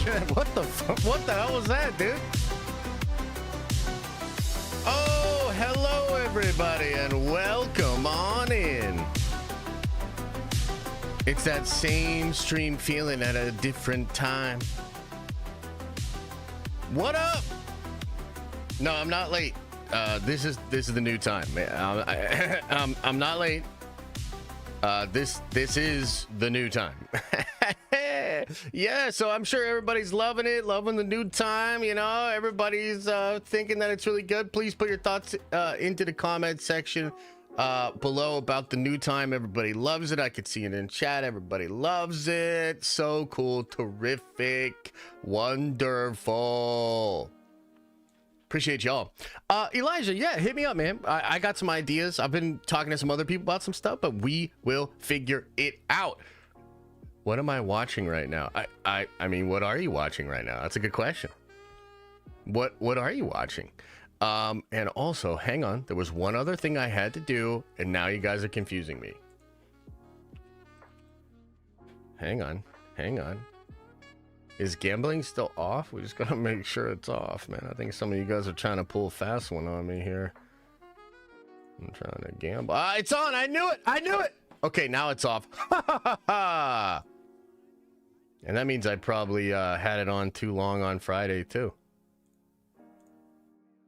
What the hell was that, dude? Oh, hello everybody and welcome on in. It's that same stream feeling at a different time. What up? No, I'm not late. This is the new time. I'm not late. This is the new time. Yeah, so I'm sure everybody's loving it, loving the new time. You know, everybody's thinking that it's really good. Please put your thoughts into the comment section below about the new time. Everybody loves it. I could see it in chat. Everybody loves it. So cool, terrific, wonderful. Appreciate y'all. Elijah, yeah, hit me up, man. I got some ideas. I've been talking to some other people about some stuff, but we will figure it out. What am I watching right now? I mean, what are you watching right now? That's a good question. What are you watching? And also, hang on, there was one other thing I had to do, and now you guys are confusing me. Hang on. Is gambling still off? We just gotta make sure it's off, man. I think some of you guys are trying to pull a fast one on me here. I'm trying to gamble. It's on. I knew it. Okay, now it's off. And that means I probably had it on too long on Friday too.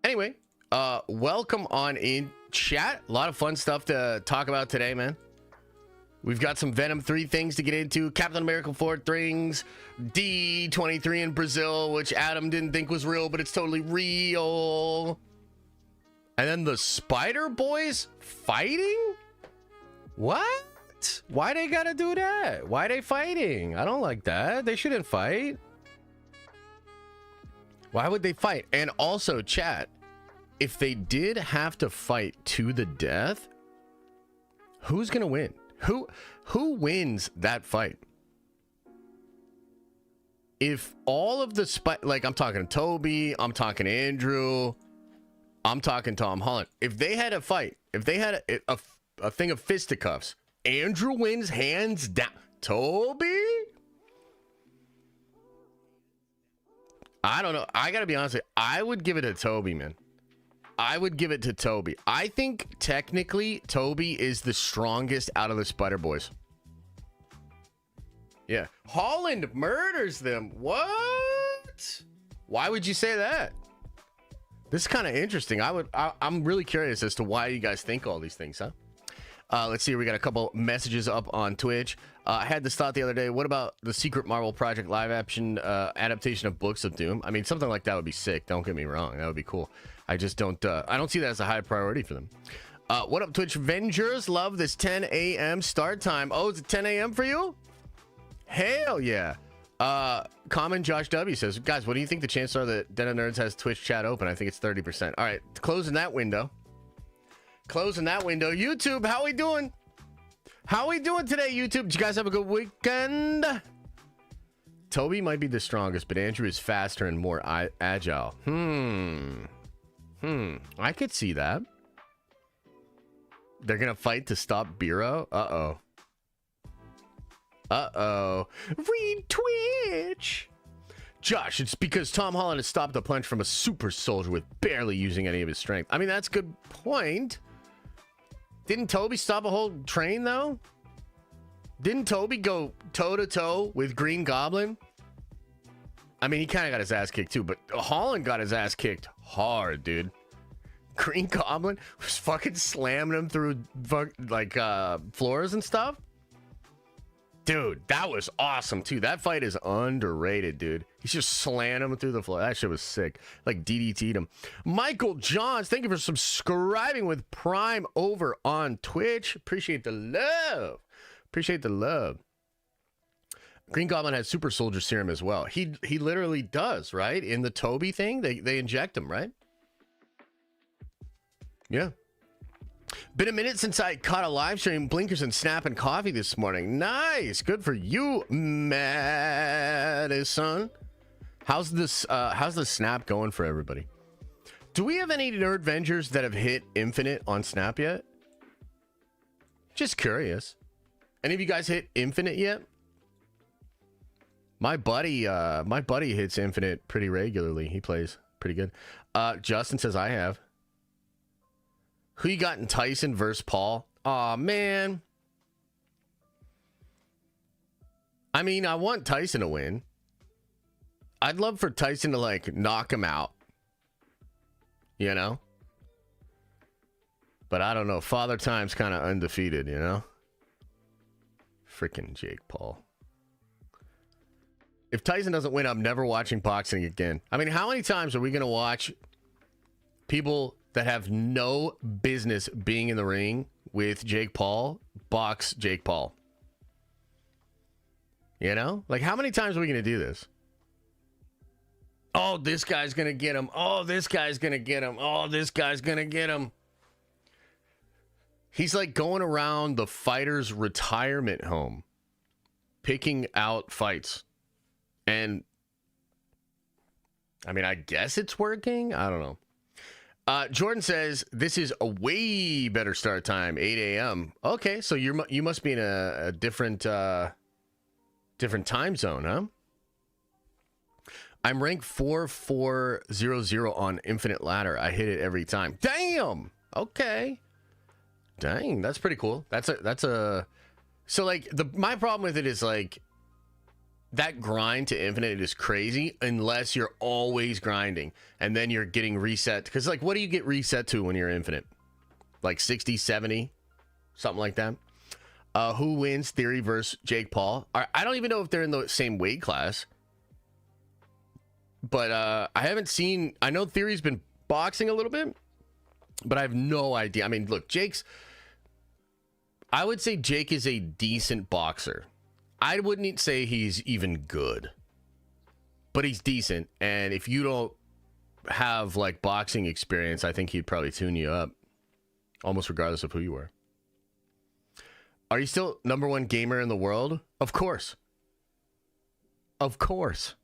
Anyway, welcome on in chat. A lot of fun stuff to talk about today, man. We've got some Venom 3 things to get into, Captain America 4 things, D23 in Brazil, which Adam didn't think was real, but it's totally real. And then the Spider Boys fighting? What? Why they gotta do that? Why they fighting? I don't like that. They shouldn't fight. Why would they fight? And also, chat, if they did have to fight to the death, who's gonna win? Who wins that fight? If all of the like, I'm talking Toby, I'm talking Andrew, I'm talking Tom Holland. If they had a fight, if they had a thing of fisticuffs, Andrew wins hands down. Toby? I don't know. I gotta be honest with you. I would give it to Toby, man. I would give it to Toby. I think technically Toby is the strongest out of the Spider Boys. Yeah. Holland murders them. What? Why would you say that? This is kind of interesting. I'm really curious as to why you guys think all these things, huh? Let's see. We got a couple messages up on Twitch. I had this thought the other day. What about the Secret Marvel Project live action adaptation of Books of Doom? I mean, something like that would be sick. Don't get me wrong. That would be cool. I just don't. I don't see that as a high priority for them. What up, Twitch Avengers? Love this 10 a.m. start time. Oh, is it 10 a.m. for you? Hell yeah. Common Josh W says, guys, what do you think the chances are that Den of Nerds has Twitch chat open? I think it's 30%. All right, closing that window. YouTube, how we doing? How we doing today, YouTube? Did you guys have a good weekend? Toby might be the strongest, but Andrew is faster and more agile. I could see that. They're gonna fight to stop Biro. Read Twitch. Josh, it's because Tom Holland has stopped a punch from a super soldier with barely using any of his strength. I mean, that's a good point. Didn't Toby stop a whole train, though? Didn't Toby go toe-to-toe with Green Goblin? I mean, he kind of got his ass kicked, too, but Holland got his ass kicked hard, dude. Green Goblin was fucking slamming him through, like, floors and stuff. Dude, that was awesome, too. That fight is underrated, dude. He's just slamming him through the floor. That shit was sick. Like, DDT'd him. Michael Johns, thank you for subscribing with Prime over on Twitch. Appreciate the love. Green Goblin has super soldier serum as well. He literally does, right? In the Toby thing, they inject him, right? Yeah. Been a minute since I caught a live stream, Blinkers and Snap and Coffee this morning. Nice. Good for you, Madison. How's the Snap going for everybody? Do we have any Nerd Vengers that have hit Infinite on Snap yet? Just curious. Any of you guys hit Infinite yet? My buddy hits Infinite pretty regularly. He plays pretty good. Justin says I have. Who you got in Tyson versus Paul? Aw, man. I mean, I want Tyson to win. I'd love for Tyson to, like, knock him out. You know? But I don't know. Father Time's kind of undefeated, you know? Freaking Jake Paul. If Tyson doesn't win, I'm never watching boxing again. I mean, how many times are we going to watch people that have no business being in the ring with Jake Paul box Jake Paul? You know? Like, how many times are we going to do this? Oh, this guy's going to get him. Oh, this guy's going to get him. Oh, this guy's going to get him. He's like going around the fighter's retirement home, picking out fights. And, I mean, I guess it's working. I don't know. Jordan says, this is a way better start time, 8 a.m. Okay, so you must be in a different time zone, huh? I'm ranked 4400 on Infinite Ladder. I hit it every time. Damn! Okay. Dang, that's pretty cool. That's a so like my problem with it is like that grind to Infinite is crazy unless you're always grinding and then you're getting reset, because like what do you get reset to when you're Infinite? Like 60, 70, something like that. Who wins Theory versus Jake Paul? I don't even know if they're in the same weight class, but I haven't seen. I know Theory's been boxing a little bit, but I have no idea. I mean, look, I would say Jake is a decent boxer. I wouldn't say he's even good, but he's decent. And if you don't have like boxing experience, I think he'd probably tune you up, almost regardless of who you were. Are you still #1 gamer in the world? Of course. Of course.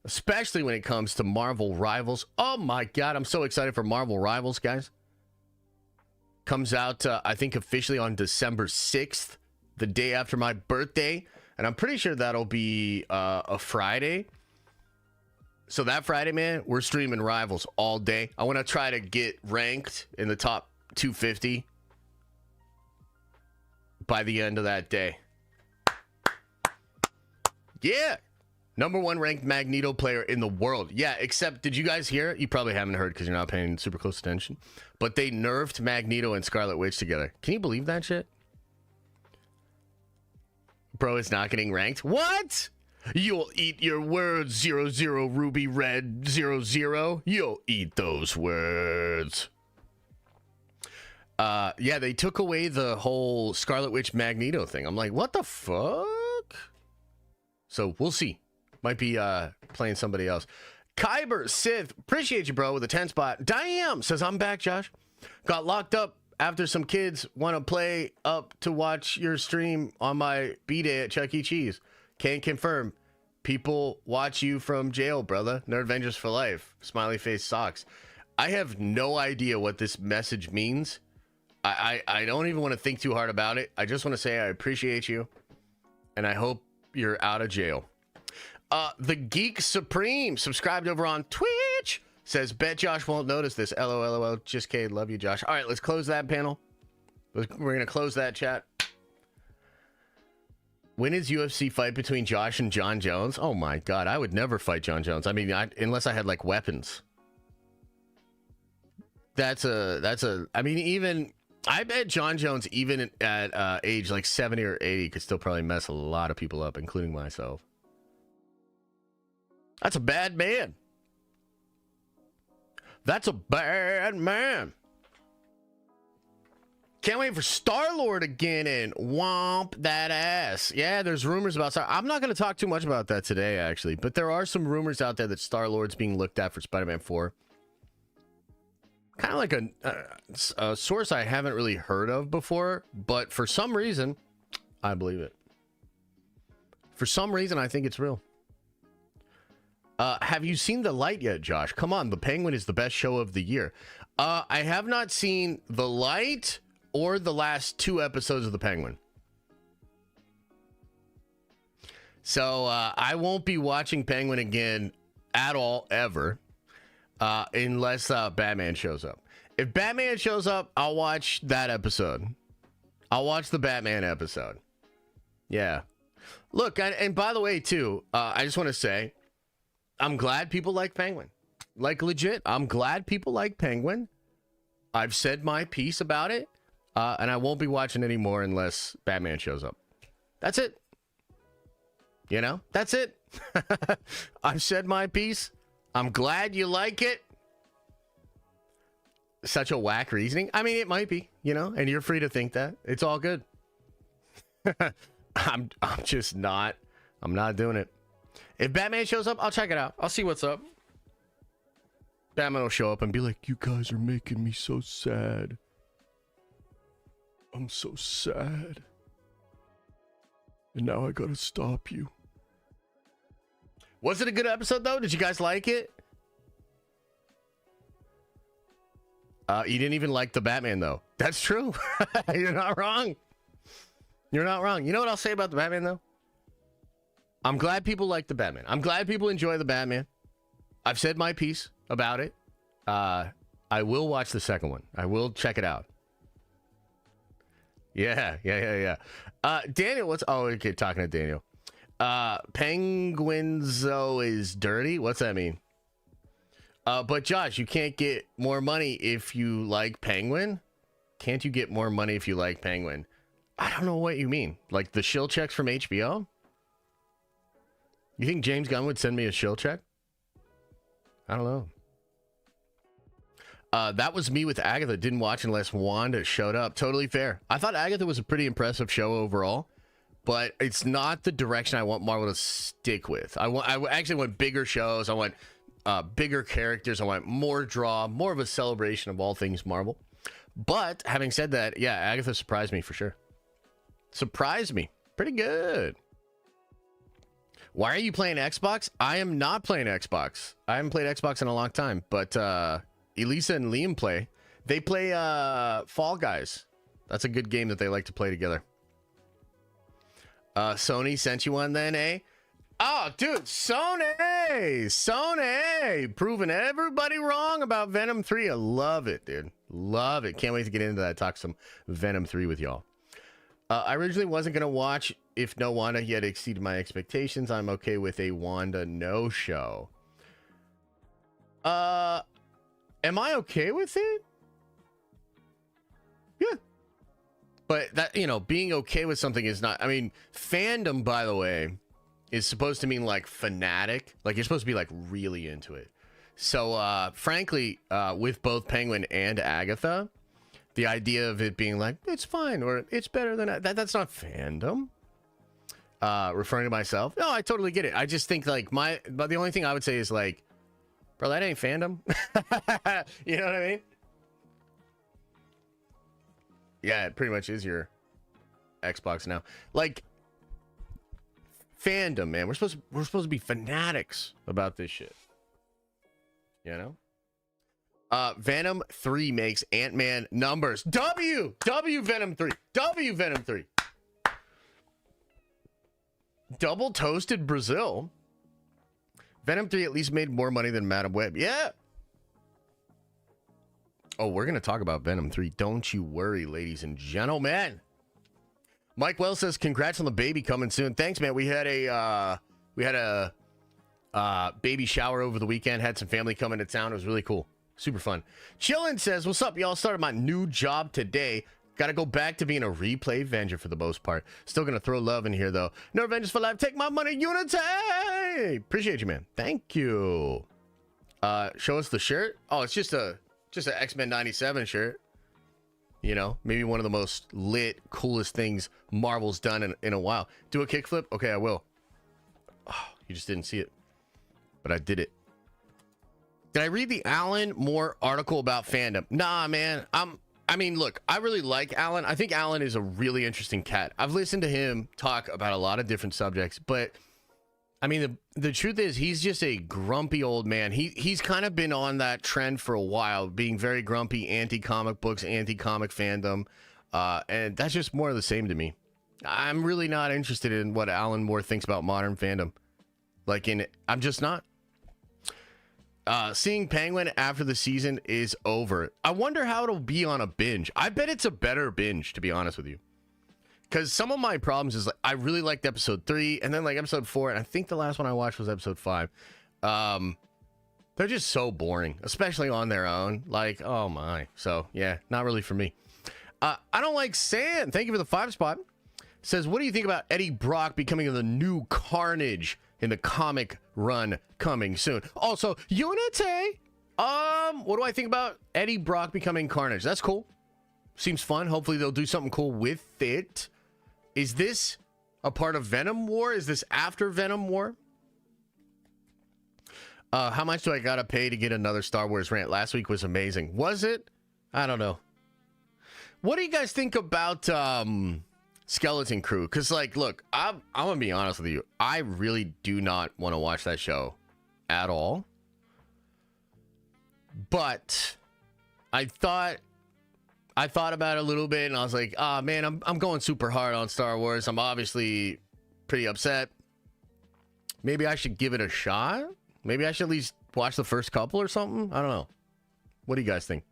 Especially when it comes to Marvel Rivals. Oh my God, I'm so excited for Marvel Rivals, guys. Comes out, I think, officially on December 6th, the day after my birthday. And I'm pretty sure that'll be a Friday. So that Friday, man, we're streaming Rivals all day. I want to try to get ranked in the top 250 by the end of that day. Yeah. #1 ranked Magneto player in the world. Yeah, except, did you guys hear? You probably haven't heard because you're not paying super close attention. But they nerfed Magneto and Scarlet Witch together. Can you believe that shit? Bro, it's not getting ranked. What? You'll eat your words, 00 Ruby Red 00. You'll eat those words. Yeah, they took away the whole Scarlet Witch Magneto thing. I'm like, what the fuck? So we'll see. Might be playing somebody else. Kyber Sith, appreciate you, bro, with a 10 spot. Damn, says I'm back, Josh. Got locked up after some kids want to play up to watch your stream on my B-Day at Chuck E. Cheese. Can't confirm. People watch you from jail, brother. Nerd Avengers for life. Smiley face socks. I have no idea what this message means. I don't even want to think too hard about it. I just want to say I appreciate you, and I hope you're out of jail. The Geek Supreme, subscribed over on Twitch, says, bet Josh won't notice this. LOL. Just kidding. Love you, Josh. All right, let's close that panel. We're going to close that chat. When is UFC fight between Josh and John Jones? Oh, my God. I would never fight John Jones. I mean, unless I had, like, weapons. I mean, even... I bet John Jones, even at age like 70 or 80, could still probably mess a lot of people up, including myself. That's a bad man. That's a bad man. Can't wait for Star-Lord again and womp that ass. Yeah, there's rumors about Star. I'm not going to talk too much about that today, actually. But there are some rumors out there that Star-Lord's being looked at for Spider-Man 4. Kind of like a source I haven't really heard of before, but for some reason, I believe it. For some reason, I think it's real. Have you seen The Light yet, Josh? Come on, The Penguin is the best show of the year. I have not seen The Light or the last 2 episodes of The Penguin. So I won't be watching Penguin again at all, ever, unless Batman shows up. If Batman shows up, I'll watch that episode. I'll watch the Batman episode. Yeah. Look, and by the way, too, I just want to say, I'm glad people like Penguin. Like, legit, I'm glad people like Penguin. I've said my piece about it, and I won't be watching anymore unless Batman shows up. That's it. You know, that's it. I've said my piece. I'm glad you like it. Such a whack reasoning. I mean, it might be, you know, and you're free to think that. It's all good. I'm just not. I'm not doing it. If Batman shows up, I'll check it out. I'll see what's up. Batman will show up and be like, "You guys are making me so sad. I'm so sad. And now I gotta stop you." Was it a good episode, though? Did you guys like it? You didn't even like the Batman, though. That's true. You're not wrong. You're not wrong. You know what I'll say about the Batman, though? I'm glad people like the Batman. I'm glad people enjoy the Batman. I've said my piece about it. I will watch the second one. I will check it out. Yeah. Daniel, what's... Oh, okay, talking to Daniel. Penguinzo is dirty? What's that mean? But Josh, you can't get more money if you like Penguin? Can't you get more money if you like Penguin? I don't know what you mean. Like the shill checks from HBO? You think James Gunn would send me a shill check? I don't know. That was me with Agatha. Didn't watch unless Wanda showed up. Totally fair. I thought Agatha was a pretty impressive show overall, but it's not the direction I want Marvel to stick with. I actually want bigger shows. I want bigger characters. I want more draw, more of a celebration of all things Marvel. But having said that, yeah, Agatha surprised me for sure. Surprised me. Pretty good. Why are you playing Xbox? I am not playing Xbox. I haven't played Xbox in a long time, but Elisa and Liam play. They play Fall Guys. That's a good game that they like to play together. Sony sent you one then, eh? Oh, dude, Sony! Proving everybody wrong about Venom 3. I love it, dude. Love it. Can't wait to get into that. Talk some Venom 3 with y'all. I originally wasn't going to watch if no Wanda yet exceeded my expectations. I'm okay with a Wanda no-show. Am I okay with it? Yeah. But that, you know, being okay with something is not... I mean, fandom, by the way, is supposed to mean, like, fanatic. Like, you're supposed to be, like, really into it. So, frankly, with both Penguin and Agatha, the idea of it being like, it's fine, or it's better than... That's not fandom. Referring to myself. No, I totally get it. I just think, like, but the only thing I would say is, like, bro, that ain't fandom. You know what I mean? Yeah, it pretty much is your Xbox now. Like, fandom, man. We're supposed to be fanatics about this shit. You know? Venom 3 makes Ant-Man numbers. W Venom 3. W Venom 3. Double toasted Brazil. Venom 3 at least made more money than Madam Web. Yeah. Oh, we're going to talk about Venom 3. Don't you worry, ladies and gentlemen. Mike Wells says, congrats on the baby coming soon. Thanks, man. We had a baby shower over the weekend. Had some family come into town. It was really cool. Super fun. Chillin says, what's up, y'all? Started my new job today. Got to go back to being a replay Avenger for the most part. Still going to throw love in here, though. No Avengers for life. Take my money, Unity. Appreciate you, man. Thank you. Show us the shirt. Oh, it's just an X-Men 97 shirt. You know, maybe one of the most lit, coolest things Marvel's done in a while. Do a kickflip? Okay, I will. Oh, you just didn't see it. But I did it. Did I read the Alan Moore article about fandom? Nah, man. I mean, look, I really like Alan. I think Alan is a really interesting cat. I've listened to him talk about a lot of different subjects, but I mean, the truth is he's just a grumpy old man. He's kind of been on that trend for a while, being very grumpy, anti-comic books, anti-comic fandom, and that's just more of the same to me. I'm really not interested in what Alan Moore thinks about modern fandom. I'm just not. Seeing Penguin after the season is over. I wonder how it'll be on a binge. I bet it's a better binge, to be honest with you. Because some of my problems is I really liked episode 3 and then episode 4, and I think the last one I watched was episode 5. They're just so boring, especially on their own. Oh my. So yeah, not really for me. I don't like sand. Thank you for the 5 spot. Says, what do you think about Eddie Brock becoming the new Carnage in the comic run coming soon? Also, Unity. What do I think about Eddie Brock becoming Carnage? That's cool. Seems fun. Hopefully they'll do something cool with it. Is this a part of Venom War? Is this after Venom War? How much do I gotta pay to get another Star Wars rant? Last week was amazing. Was it? I don't know. What do you guys think about Skeleton Crew? Because look, I'm gonna be honest with you. I really do not want to watch that show at all. But I thought about it a little bit, and I was like, man, I'm going super hard on Star Wars. I'm obviously pretty upset. Maybe I should give it a shot. Maybe I should at least watch the first couple or something. I don't know. What do you guys think?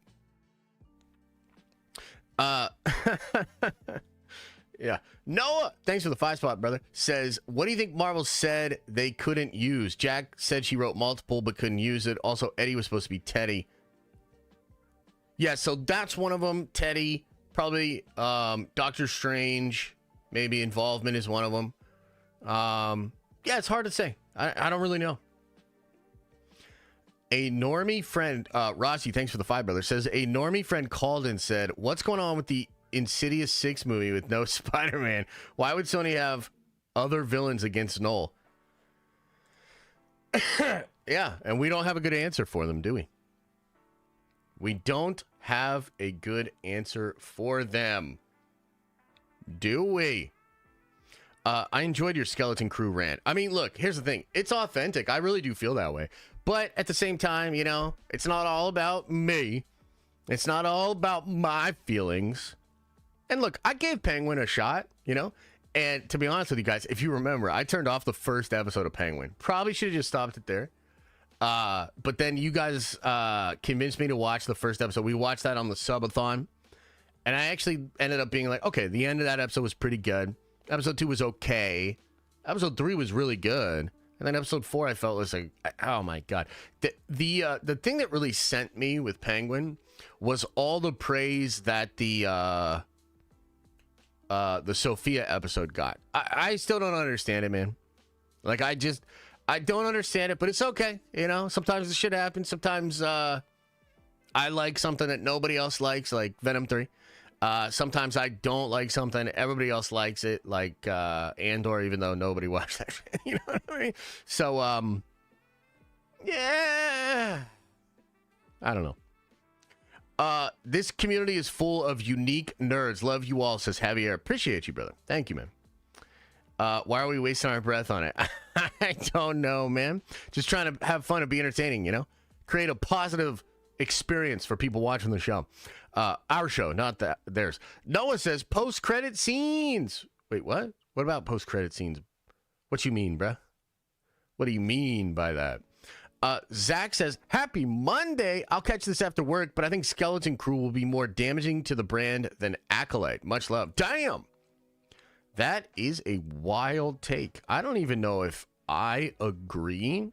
Yeah. Noah, thanks for the 5 spot, brother. Says, what do you think Marvel said they couldn't use? Jack said she wrote multiple but couldn't use it. Also, Eddie was supposed to be Teddy. Yeah, so that's one of them. Teddy, probably Doctor Strange, maybe involvement is one of them. Yeah, it's hard to say. I don't really know. A normie friend, Rossi, thanks for the 5, brother, says a normie friend called and said, what's going on with the Insidious 6 movie with no Spider-Man? Why would Sony have other villains against Noel? Yeah, and we don't have a good answer for them, do we? We don't have a good answer for them, do we? I enjoyed your Skeleton Crew rant. I mean, look, here's the thing. It's authentic. I really do feel that way. But at the same time, it's not all about me. It's not all about my feelings. And look, I gave Penguin a shot, And to be honest with you guys, if you remember, I turned off the first episode of Penguin. Probably should have just stopped it there. But then you guys convinced me to watch the first episode. We watched that on the subathon. And I actually ended up being like, okay, the end of that episode was pretty good. Episode 2 was okay. Episode 3 was really good. And then episode 4, I felt was like, oh my God. The thing that really sent me with Penguin was all the praise that the Sophia episode got. I still don't understand it, man. I don't understand it, but it's okay. Sometimes this shit happens. Sometimes I like something that nobody else likes, like Venom 3. Sometimes I don't like something, everybody else likes it, like Andor, even though nobody watched that shit. You know what I mean? So, yeah. I don't know. This community is full of unique nerds. Love you all, says Javier. Appreciate you, brother. Thank you, man. Why are we wasting our breath on it? I don't know, man. Just trying to have fun and be entertaining, Create a positive experience for people watching the show. Our show, not theirs. Noah says post-credit scenes. Wait, what? What about post-credit scenes? What you mean, bruh? What do you mean by that? Zach says, happy Monday. I'll catch this after work, but I think Skeleton Crew will be more damaging to the brand than Acolyte. Much love. Damn! That is a wild take. I don't even know if I agree.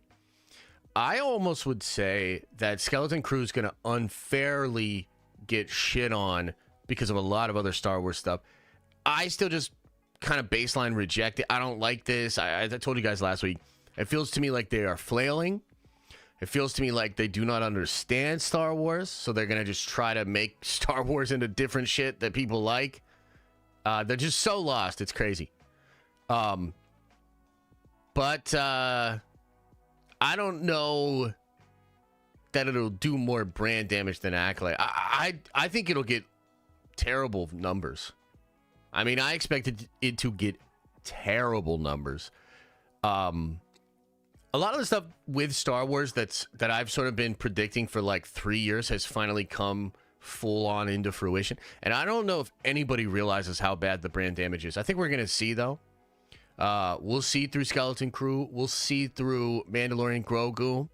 I almost would say that Skeleton Crew is going to unfairly get shit on because of a lot of other Star Wars stuff. I still just kind of baseline reject it. I don't like this. I told you guys last week. It feels to me like they are flailing. It feels to me like they do not understand Star Wars, so they're going to just try to make Star Wars into different shit that people like. They're just so lost. It's crazy. But I don't know that it'll do more brand damage than Acolyte. I think it'll get terrible numbers. I mean, I expected it to get terrible numbers. A lot of the stuff with Star Wars that I've sort of been predicting for like 3 years has finally come full on into fruition. And I don't know if anybody realizes how bad the brand damage is. I think we're going to see, though. We'll see through Skeleton Crew. We'll see through Mandalorian Grogu.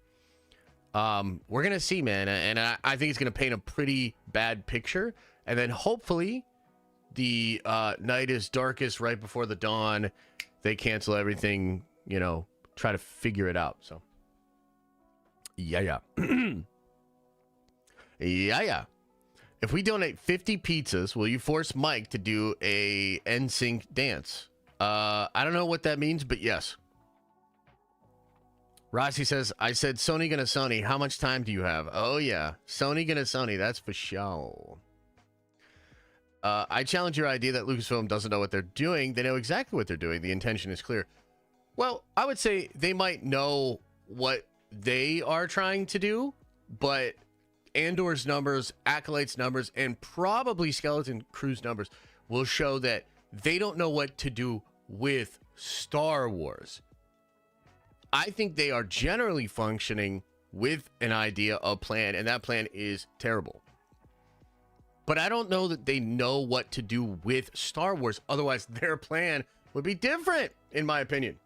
We're going to see, man. And I think it's going to paint a pretty bad picture. And then hopefully the night is darkest right before the dawn. They cancel everything, you know, try to figure it out. So, yeah. Yeah. If we donate 50 pizzas, will you force Mike to do a NSYNC dance? I don't know what that means, but yes. Rossi says, I said Sony gonna Sony. How much time do you have? Oh, yeah. Sony gonna Sony. That's for sure. I challenge your idea that Lucasfilm doesn't know what they're doing. They know exactly what they're doing. The intention is clear. Well, I would say they might know what they are trying to do, but Andor's numbers, Acolyte's numbers, and probably Skeleton Crew's numbers will show that they don't know what to do with Star Wars. I think they are generally functioning with an idea, a plan, and that plan is terrible. But I don't know that they know what to do with Star Wars. Otherwise, their plan would be different, in my opinion.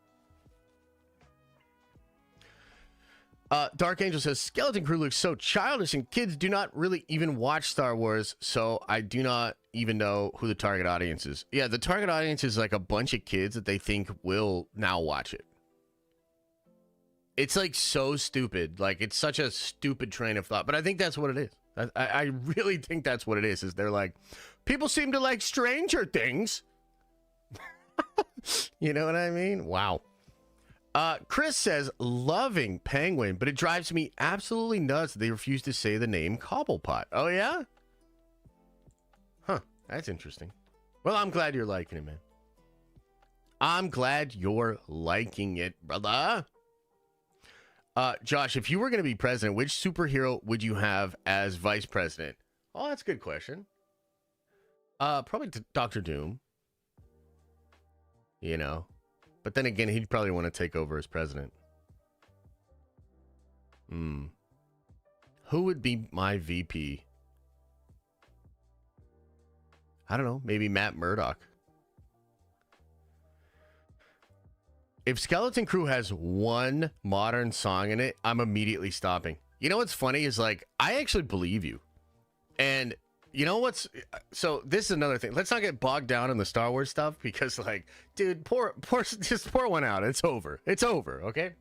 Dark Angel says, Skeleton Crew looks so childish and kids do not really even watch Star Wars, so I do not even know who the target audience is. Yeah, the target audience is like a bunch of kids that they think will now watch it. It's like so stupid. Like, it's such a stupid train of thought, but I think that's what it is. I really think that's what it is they're like, people seem to like Stranger Things. You know what I mean? Wow. Chris says, loving Penguin, but it drives me absolutely nuts that they refuse to say the name Cobblepot. Oh, yeah? Huh. That's interesting. Well, I'm glad you're liking it, man. I'm glad you're liking it, brother. Josh, if you were going to be president, which superhero would you have as vice president? Oh, that's a good question. Probably Dr. Doom. You know. But then again, he'd probably want to take over as president. Who would be my VP? I don't know. Maybe Matt Murdock. If Skeleton Crew has one modern song in it, I'm immediately stopping. You know what's funny is, like, I actually believe you. And you know what's... So this is another thing. Let's not get bogged down in the Star Wars stuff because, like, dude, just pour one out. It's over. It's over, okay?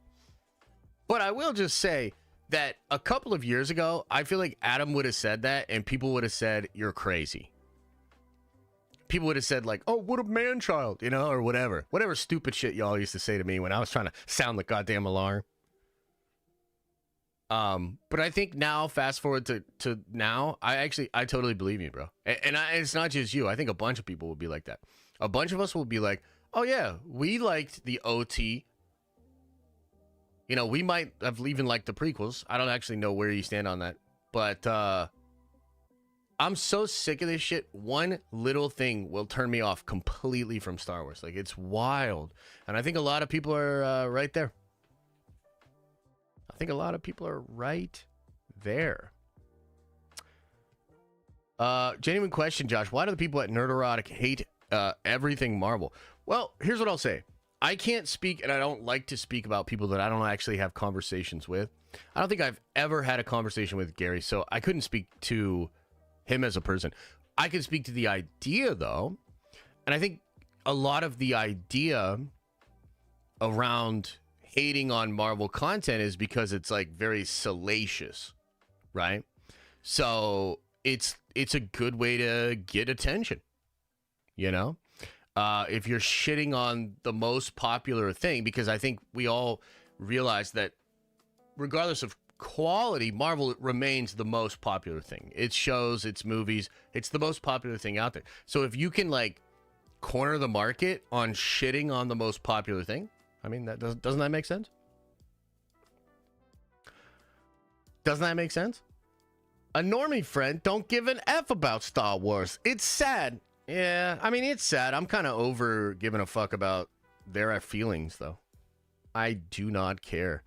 But I will just say that a couple of years ago, I feel like Adam would have said that and people would have said, you're crazy. People would have said, like, oh, what a man-child, you know, or whatever. Whatever stupid shit y'all used to say to me when I was trying to sound the goddamn alarm. But I think now, fast forward to now, I totally believe you, bro. And it's not just you. I think a bunch of people will be like that. A bunch of us will be like, oh, yeah, we liked the OT. You know, we might have even liked the prequels. I don't actually know where you stand on that. But, I'm so sick of this shit. One little thing will turn me off completely from Star Wars. Like, it's wild. And I think a lot of people are right there. I think a lot of people are right there. Genuine question, Josh. Why do the people at Nerderotic hate everything Marvel? Well, here's what I'll say. I can't speak, and I don't like to speak about people that I don't actually have conversations with. I don't think I've ever had a conversation with Gary, so I couldn't speak to him as a person. I can speak to the idea, though, and I think a lot of the idea around hating on Marvel content is because it's like very salacious, right? So it's a good way to get attention, you know? If you're shitting on the most popular thing, because I think we all realize that regardless of quality, Marvel remains the most popular thing. Its shows, its movies, it's the most popular thing out there. So if you can like corner the market on shitting on the most popular thing, I mean, that doesn't that make sense? Doesn't that make sense? A normie friend don't give an F about Star Wars. It's sad. Yeah, I mean, it's sad. I'm kind of over giving a fuck about their feelings, though. I do not care.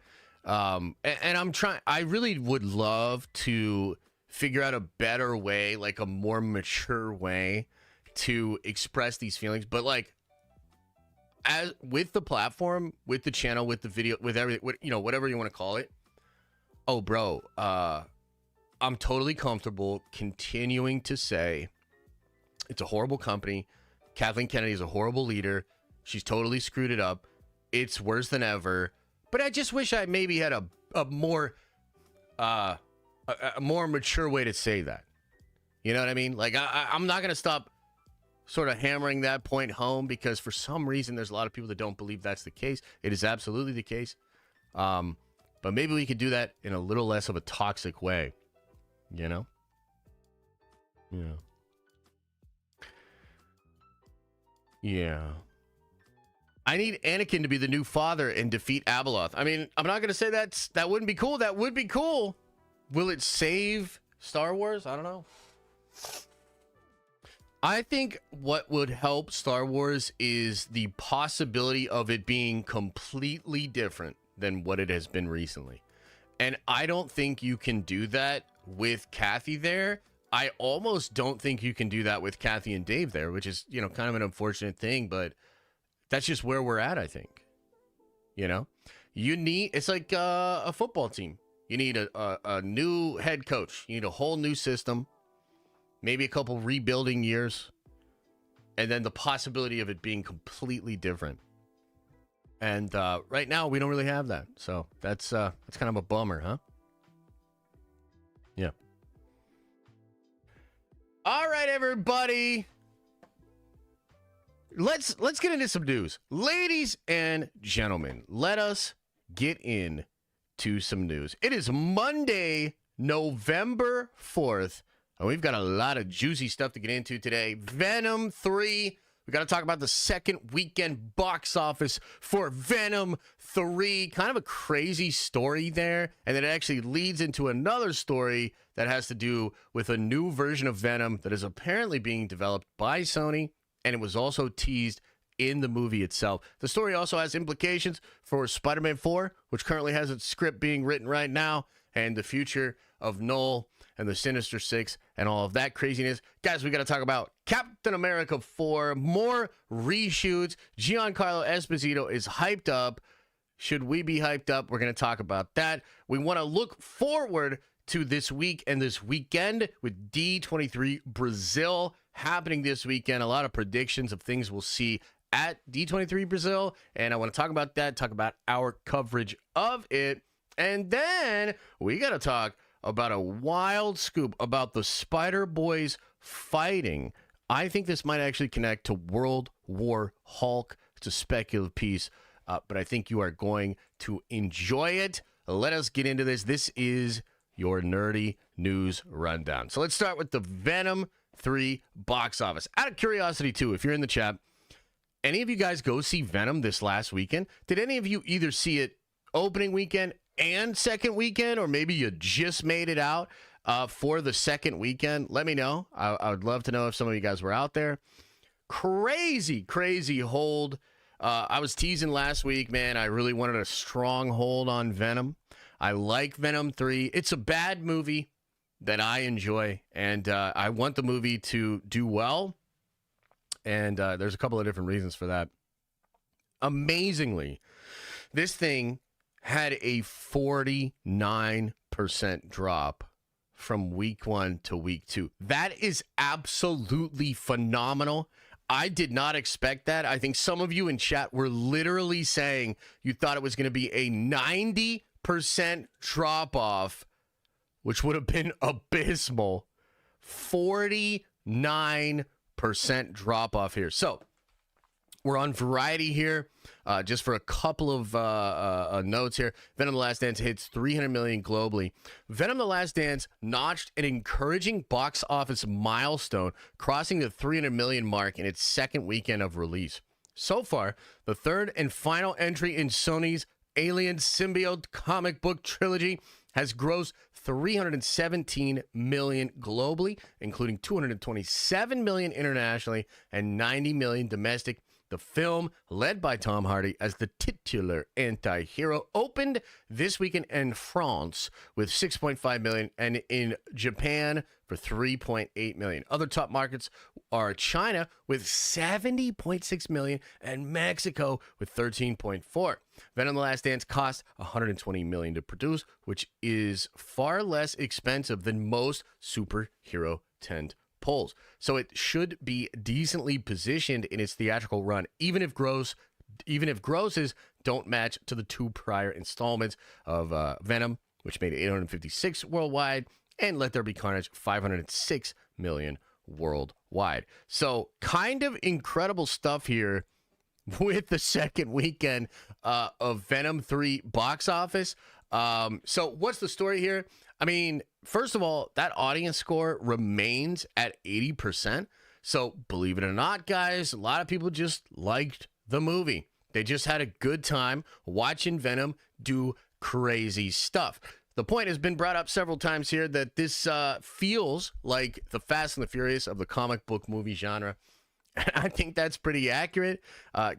And I'm trying, I really would love to figure out a better way, like a more mature way to express these feelings. But like, as with the platform, with the channel, with the video, with everything, you know, whatever you want to call it. Oh, bro, I'm totally comfortable continuing to say it's a horrible company. Kathleen Kennedy is a horrible leader. She's totally screwed it up. It's worse than ever. But I just wish I maybe had a more mature way to say that. You know what I mean? Like, I'm not going to stop sort of hammering that point home, because for some reason there's a lot of people that don't believe that's the case. It is absolutely the case. But maybe we could do that in a little less of a toxic way, you know? Yeah. Yeah. I need Anakin to be the new father and defeat Abeloth. I mean, I'm not going to say that wouldn't be cool. That would be cool. Will it save Star Wars? I don't know. I think what would help Star Wars is the possibility of it being completely different than what it has been recently. And I don't think you can do that with Kathy there. I almost don't think you can do that with Kathy and Dave there, which is, you know, kind of an unfortunate thing, but that's just where we're at, I think. You know, you need, it's like a football team. You need a new head coach. You need a whole new system, maybe a couple rebuilding years, and then the possibility of it being completely different. And right now, we don't really have that. So that's kind of a bummer, huh? Yeah. All right, everybody. Let's get into some news. Ladies and gentlemen, let us get into some news. It is Monday, November 4th, and we've got a lot of juicy stuff to get into today. Venom 3. We got to talk about the second weekend box office for Venom 3. Kind of a crazy story there. And then it actually leads into another story that has to do with a new version of Venom that is apparently being developed by Sony. And it was also teased in the movie itself. The story also has implications for Spider-Man 4, which currently has its script being written right now, and the future of Noel and the Sinister Six and all of that craziness. Guys, we got to talk about Captain America 4, more reshoots. Giancarlo Esposito is hyped up. Should we be hyped up? We're going to talk about that. We want to look forward to this week and this weekend with D23 Brazil happening this weekend. A lot of predictions of things we'll see at D23 Brazil, and I want to talk about that, talk about our coverage of it, and then we got to talk about a wild scoop about the Spider Boys fighting. I think this might actually connect to World War Hulk. It's a speculative piece, but I think you are going to enjoy it. Let us get into this. This is your nerdy news rundown. So let's start with the Venom 3 box office. Out of curiosity, too, if you're in the chat, any of you guys go see Venom this last weekend? Did any of you either see it opening weekend and second weekend, or maybe you just made it out for the second weekend? Let me know. I would love to know if some of you guys were out there. Crazy hold. I was teasing last week, man. I really wanted a strong hold on Venom. I like Venom 3. It's a bad movie that I enjoy, and I want the movie to do well. And there's a couple of different reasons for that. Amazingly, this thing had a 49% drop from week 1 to week 2. That is absolutely phenomenal. I did not expect that. I think some of you in chat were literally saying you thought it was going to be a 90% drop off, which would have been abysmal. 49% drop off here. So we're on Variety here. Just for a couple of notes here. Venom The Last Dance hits 300 million globally. Venom The Last Dance notched an encouraging box office milestone, crossing the 300 million mark in its second weekend of release. So far, the third and final entry in Sony's Alien Symbiote comic book trilogy has grossed 317 million globally, including 227 million internationally and 90 million domestic. The film, led by Tom Hardy as the titular anti-hero, opened this weekend in France with 6.5 million and in Japan for 3.8 million. Other top markets are China with 70.6 million and Mexico with 13.4. Venom: The Last Dance cost 120 million to produce, which is far less expensive than most superhero tent poles. So it should be decently positioned in its theatrical run, even if grosses don't match to the two prior installments of Venom, which made 856 worldwide, and Let There Be Carnage, 506 million worldwide. So kind of incredible stuff here with the second weekend of Venom 3 box office. So what's the story here? I mean, first of all, that audience score remains at 80%. So believe it or not, guys, a lot of people just liked the movie. They just had a good time watching Venom do crazy stuff. The point has been brought up several times here that this feels like the Fast and the Furious of the comic book movie genre. I think that's pretty accurate.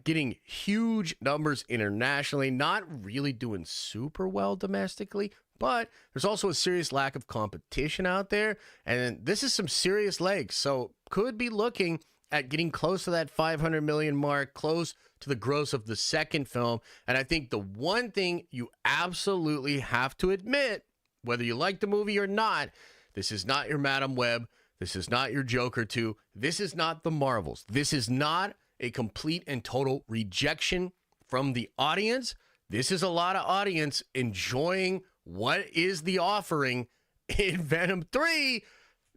Getting huge numbers internationally, not really doing super well domestically, but there's also a serious lack of competition out there. And this is some serious legs. So could be looking at getting close to that 500 million mark, close to the gross of the second film. And I think the one thing you absolutely have to admit, whether you like the movie or not, this is not your Madam Web. This is not your Joker 2. This is not the Marvels. This is not a complete and total rejection from the audience. This is a lot of audience enjoying what is the offering in Venom 3.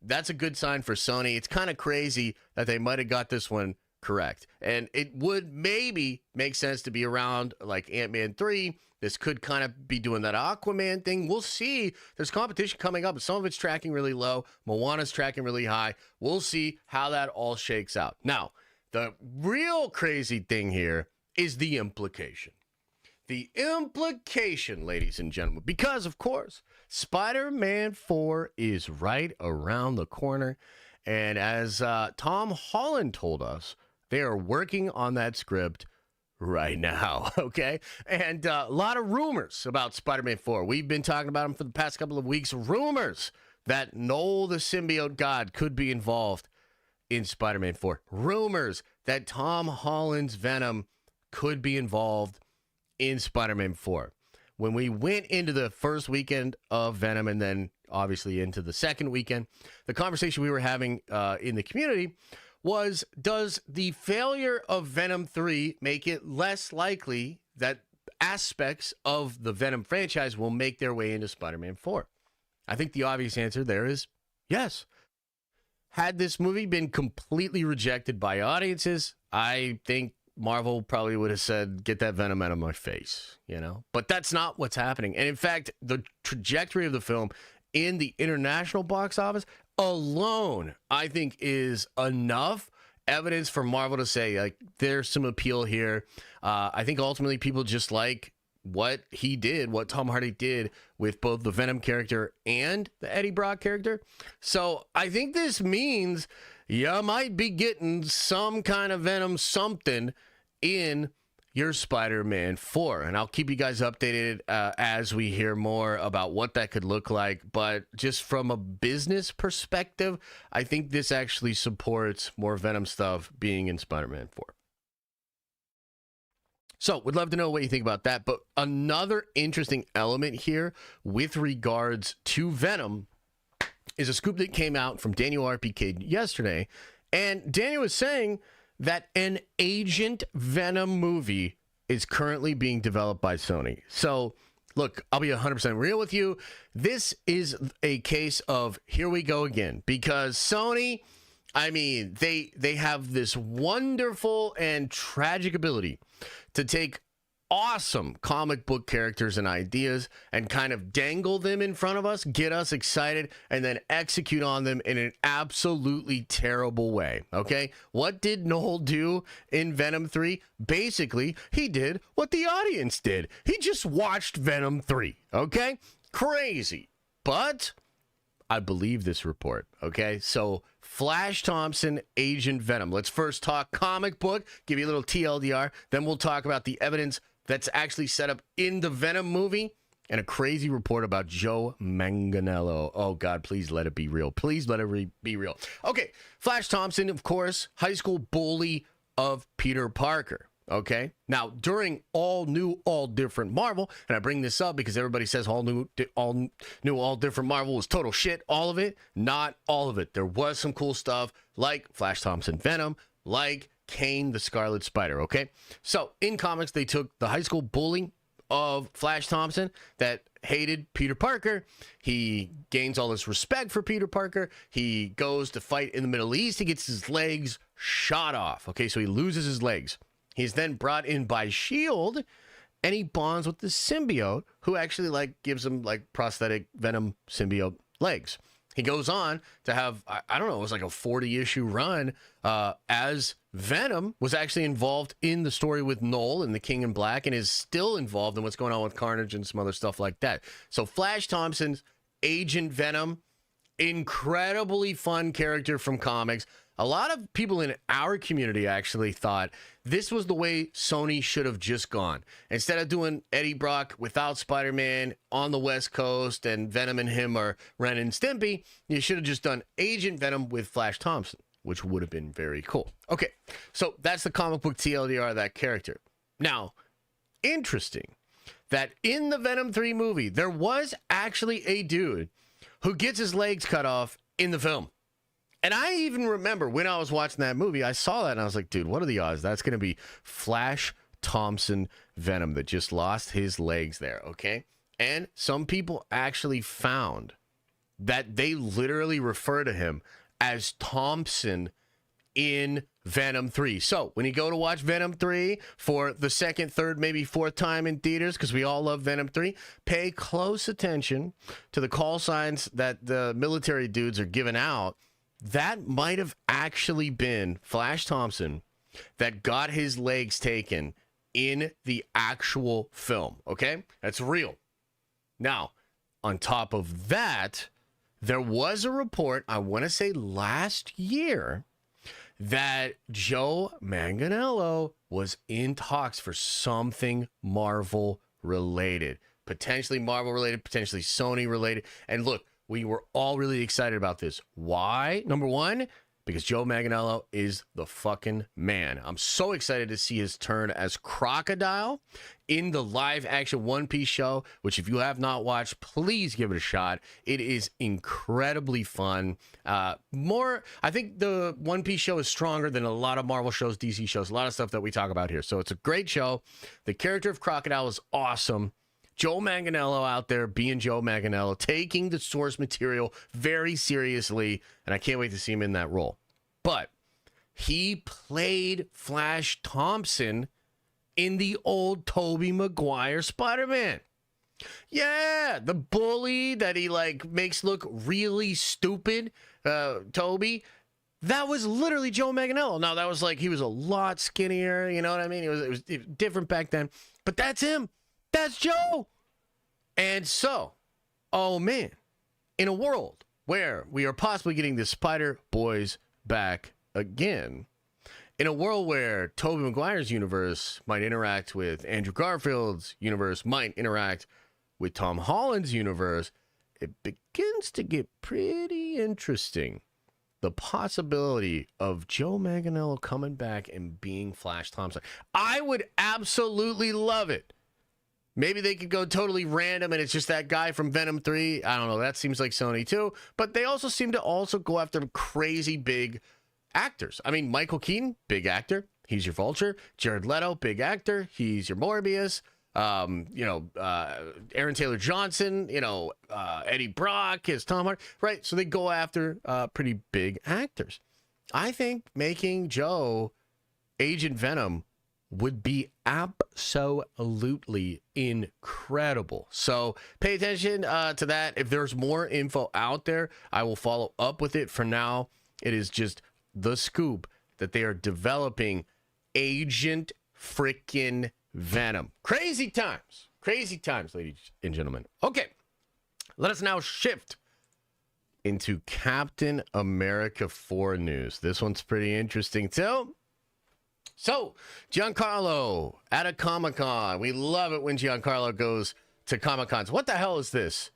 That's a good sign for Sony. It's kind of crazy that they might have got this one correct. And it would maybe make sense to be around like Ant-Man 3. This could kind of be doing that Aquaman thing. We'll see. There's competition coming up. Some of it's tracking really low. Moana's tracking really high. We'll see how that all shakes out. Now, the real crazy thing here is the implication. The implication, ladies and gentlemen, because, of course, Spider-Man 4 is right around the corner. And as Tom Holland told us, they are working on that script right now, okay? And a lot of rumors about Spider-Man 4. We've been talking about them for the past couple of weeks. Rumors that Noel the symbiote god could be involved in Spider-Man 4. Rumors that Tom Holland's Venom could be involved in Spider-Man 4. When we went into the first weekend of Venom and then obviously into the second weekend, the conversation we were having in the community was, does the failure of Venom 3 make it less likely that aspects of the Venom franchise will make their way into Spider-Man 4? I think the obvious answer there is yes. Had this movie been completely rejected by audiences, I think Marvel probably would have said, get that Venom out of my face, you know? But that's not what's happening. And in fact, the trajectory of the film in the international box office alone, I think, is enough evidence for Marvel to say, like, there's some appeal here. I think ultimately people just like what he did, what Tom Hardy did with both the Venom character and the Eddie Brock character. So I think this means you might be getting some kind of Venom something in your Spider-Man 4. And I'll keep you guys updated as we hear more about what that could look like. But just from a business perspective, I think this actually supports more Venom stuff being in Spider-Man 4. So would love to know what you think about that. But another interesting element here with regards to Venom is a scoop that came out from Daniel RPK yesterday. And Daniel was saying that an Agent Venom movie is currently being developed by Sony. So, look, I'll be 100% real with you. This is a case of here we go again. Because Sony, I mean, they have this wonderful and tragic ability to take awesome comic book characters and ideas and kind of dangle them in front of us, get us excited, and then execute on them in an absolutely terrible way, okay? What did Noel do in Venom 3? Basically, he did what the audience did. He just watched Venom 3, okay? Crazy. But I believe this report. Okay, so Flash Thompson, Agent Venom. Let's first talk comic book, give you a little TLDR. Then we'll talk about the evidence that's actually set up in the Venom movie and a crazy report about Joe Manganiello. Oh, God, please let it be real. Please let it be real. Okay, Flash Thompson, of course, high school bully of Peter Parker. Okay, now during all new, all different Marvel, and I bring this up because everybody says all new, all different Marvel was total shit. All of it, not all of it. There was some cool stuff like Flash Thompson Venom, like Kang the Scarlet Spider. Okay, so in comics, they took the high school bully of Flash Thompson that hated Peter Parker. He gains all this respect for Peter Parker. He goes to fight in the Middle East. He gets his legs shot off. Okay, so he loses his legs. He's then brought in by S.H.I.E.L.D., and he bonds with the symbiote, who actually, like, gives him, like, prosthetic Venom symbiote legs. He goes on to have, I don't know, it was like a 40-issue run as Venom was actually involved in the story with Noel and the King in Black and is still involved in what's going on with Carnage and some other stuff like that. So Flash Thompson's Agent Venom, incredibly fun character from comics. A lot of people in our community actually thought this was the way Sony should have just gone. Instead of doing Eddie Brock without Spider-Man on the West Coast and Venom and him are Ren and Stimpy, you should have just done Agent Venom with Flash Thompson, which would have been very cool. Okay, so that's the comic book TLDR of that character. Now, interesting that in the Venom 3 movie, there was actually a dude who gets his legs cut off in the film. And I even remember when I was watching that movie, I saw that and I was like, dude, what are the odds? That's going to be Flash Thompson Venom that just lost his legs there, okay? And some people actually found that they literally refer to him as Thompson in Venom 3. So when you go to watch Venom 3 for the second, third, maybe fourth time in theaters, because we all love Venom 3, pay close attention to the call signs that the military dudes are giving out. That might have actually been Flash Thompson that got his legs taken in the actual film, okay? That's real. Now, on top of that, there was a report, I want to say last year, that Joe Manganiello was in talks for something Marvel related. Potentially Marvel related, potentially Sony related. And look, we were all really excited about this. Why? Number one, because Joe Manganiello is the fucking man. I'm so excited to see his turn as Crocodile in the live-action One Piece show, which if you have not watched, please give it a shot. It is incredibly fun. I think the One Piece show is stronger than a lot of Marvel shows, DC shows, a lot of stuff that we talk about here. So it's a great show. The character of Crocodile is awesome. Joe Manganiello out there being Joe Manganiello, taking the source material very seriously, and I can't wait to see him in that role. But he played Flash Thompson in the old Tobey Maguire Spider-Man. Yeah, the bully that he like makes look really stupid, Tobey. That was literally Joe Manganiello. Now that was like he was a lot skinnier, you know what I mean? It was different back then, but that's him. That's Joe. And so, oh man, in a world where we are possibly getting the Spider Boys back again, in a world where Tobey Maguire's universe might interact with Andrew Garfield's universe, might interact with Tom Holland's universe, it begins to get pretty interesting. The possibility of Joe Manganiello coming back and being Flash Thompson. I would absolutely love it. Maybe they could go totally random and it's just that guy from Venom 3. I don't know. That seems like Sony too. But they also seem to also go after crazy big actors. I mean, Michael Keaton, big actor. He's your Vulture. Jared Leto, big actor. He's your Morbius. Aaron Taylor Johnson, Eddie Brock is Tom Hardy. Right. So they go after pretty big actors. I think making Joe Agent Venom would be absolutely incredible. So pay attention to that. If there's more info out there, I will follow up with it. For now, it is just the scoop that they are developing Agent freaking Venom. Crazy times, ladies and gentlemen. Okay, let us now shift into Captain America 4 news. This one's pretty interesting too. So, Giancarlo at a Comic-Con. We love it when Giancarlo goes to Comic-Cons. What the hell is this?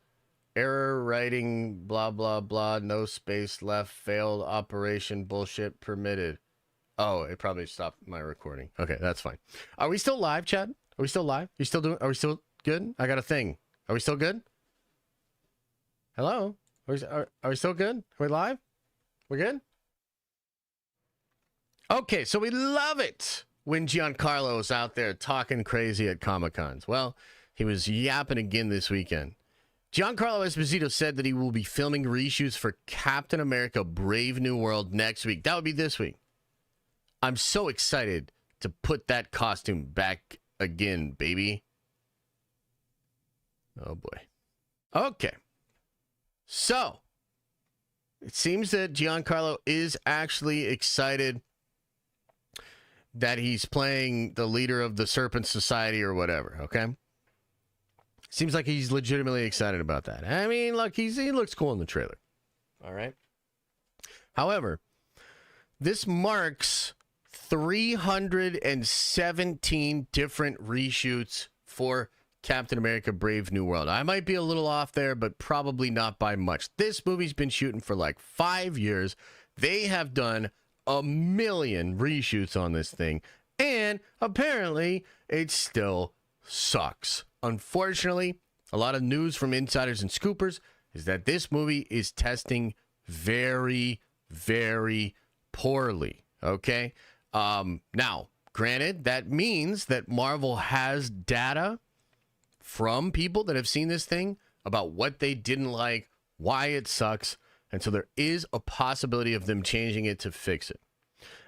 Error writing, blah, blah, blah, no space left, failed operation, bullshit permitted. Oh, it probably stopped my recording. Okay, that's fine. Are we still live, Chad? Are we still live? Are we still good? I got a thing. Are we still good? Hello? Are we still good? Are we live? We good? Okay, so we love it when Giancarlo is out there talking crazy at Comic-Cons. Well, he was yapping again this weekend. Giancarlo Esposito said that he will be filming reshoots for Captain America Brave New World next week. That would be this week. I'm so excited to put that costume back again, baby. Oh, boy. Okay. So, it seems that Giancarlo is actually excited that he's playing the leader of the Serpent Society or whatever, okay? Seems like he's legitimately excited about that. I mean, look, he looks cool in the trailer. All right. However, this marks 317 different reshoots for Captain America Brave New World. I might be a little off there, but probably not by much. This movie's been shooting for like 5 years. They have done 1 million reshoots on this thing, and apparently it still sucks. Unfortunately, a lot of news from insiders and scoopers is that this movie is testing very, very poorly. Okay. Now, granted, that means that Marvel has data from people that have seen this thing about what they didn't like, why it sucks, and so there is a possibility of them changing it to fix it.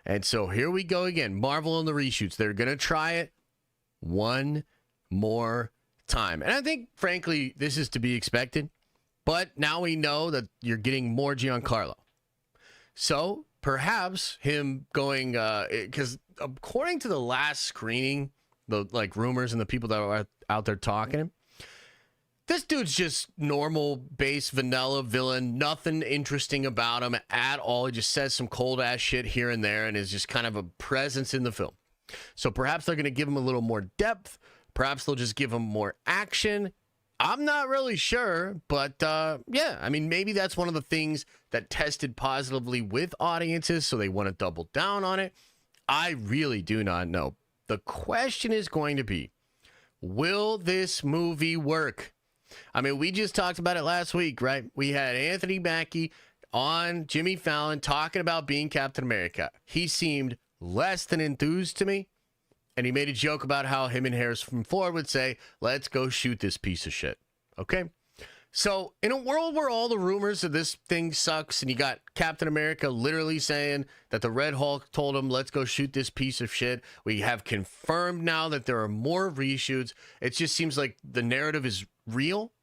And so here we go again. Marvel and the reshoots. They're going to try it one more time. And I think, frankly, this is to be expected. But now we know that you're getting more Giancarlo. So perhaps him going, because according to the last screening, the like rumors and the people that are out there talking, this dude's just normal, base, vanilla villain. Nothing interesting about him at all. He just says some cold ass shit here and there and is just kind of a presence in the film. So perhaps they're going to give him a little more depth. Perhaps they'll just give him more action. I'm not really sure, but yeah, I mean, maybe that's one of the things that tested positively with audiences, so they want to double down on it. I really do not know. The question is going to be, will this movie work? I mean, we just talked about it last week, right? We had Anthony Mackie on Jimmy Fallon talking about being Captain America. He seemed less than enthused to me. And he made a joke about how him and Harrison Ford would say, let's go shoot this piece of shit. Okay? So, in a world where all the rumors of this thing sucks, and you got Captain America literally saying that the Red Hulk told him, let's go shoot this piece of shit. We have confirmed now that there are more reshoots. It just seems like the narrative is real.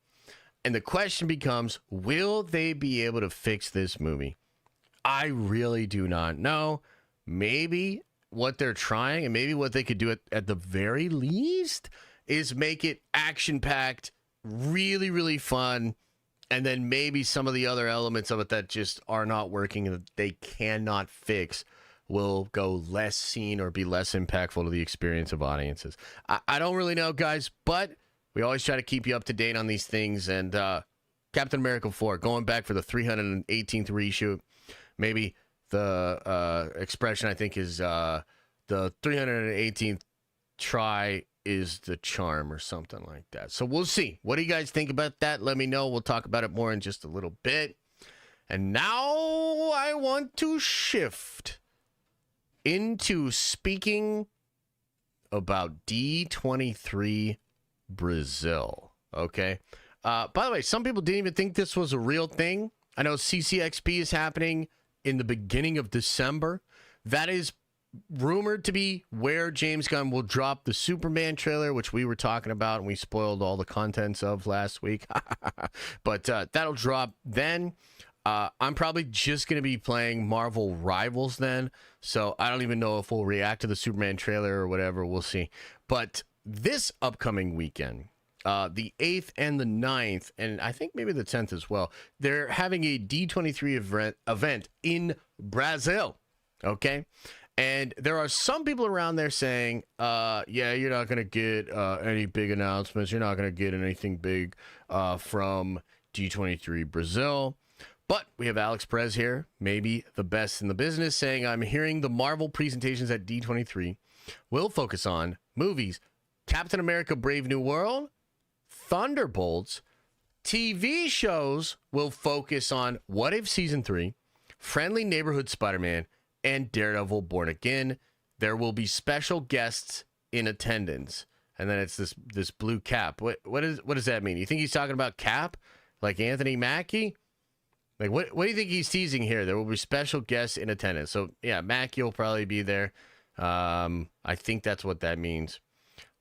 And the question becomes, will they be able to fix this movie? I really do not know. Maybe what they're trying, and maybe what they could do at the very least, is make it action-packed, really, really fun, and then maybe some of the other elements of it that just are not working and that they cannot fix will go less seen or be less impactful to the experience of audiences. I don't really know, guys, but we always try to keep you up to date on these things. And Captain America 4, going back for the 318th reshoot, maybe the expression I think is the 318th try is the charm or something like that. So we'll see. What do you guys think about that? Let me know. We'll talk about it more in just a little bit. And now I want to shift into speaking about D23 Brazil. Okay. By the way, some people didn't even think this was a real thing. I know CCXP is happening in the beginning of December. That is rumored to be where James Gunn will drop the Superman trailer, which we were talking about and we spoiled all the contents of last week. But that'll drop then. I'm probably just going to be playing Marvel Rivals then. So I don't even know if we'll react to the Superman trailer or whatever. We'll see. But this upcoming weekend, the 8th and the 9th, and I think maybe the 10th as well. They're having a D23 event in Brazil, okay? And there are some people around there saying, yeah, you're not going to get any big announcements. You're not going to get anything big from D23 Brazil. But we have Alex Perez here, maybe the best in the business, saying, I'm hearing the Marvel presentations at D23 will focus on movies, Captain America Brave New World, Thunderbolts. TV shows will focus on What If Season 3, Friendly Neighborhood Spider-Man, and Daredevil Born Again. There will be special guests in attendance. And then it's this blue cap. What does that mean? You think he's talking about Cap? Like Anthony Mackie? Like what do you think he's teasing here? There will be special guests in attendance. So yeah, Mackie will probably be there. I think that's what that means.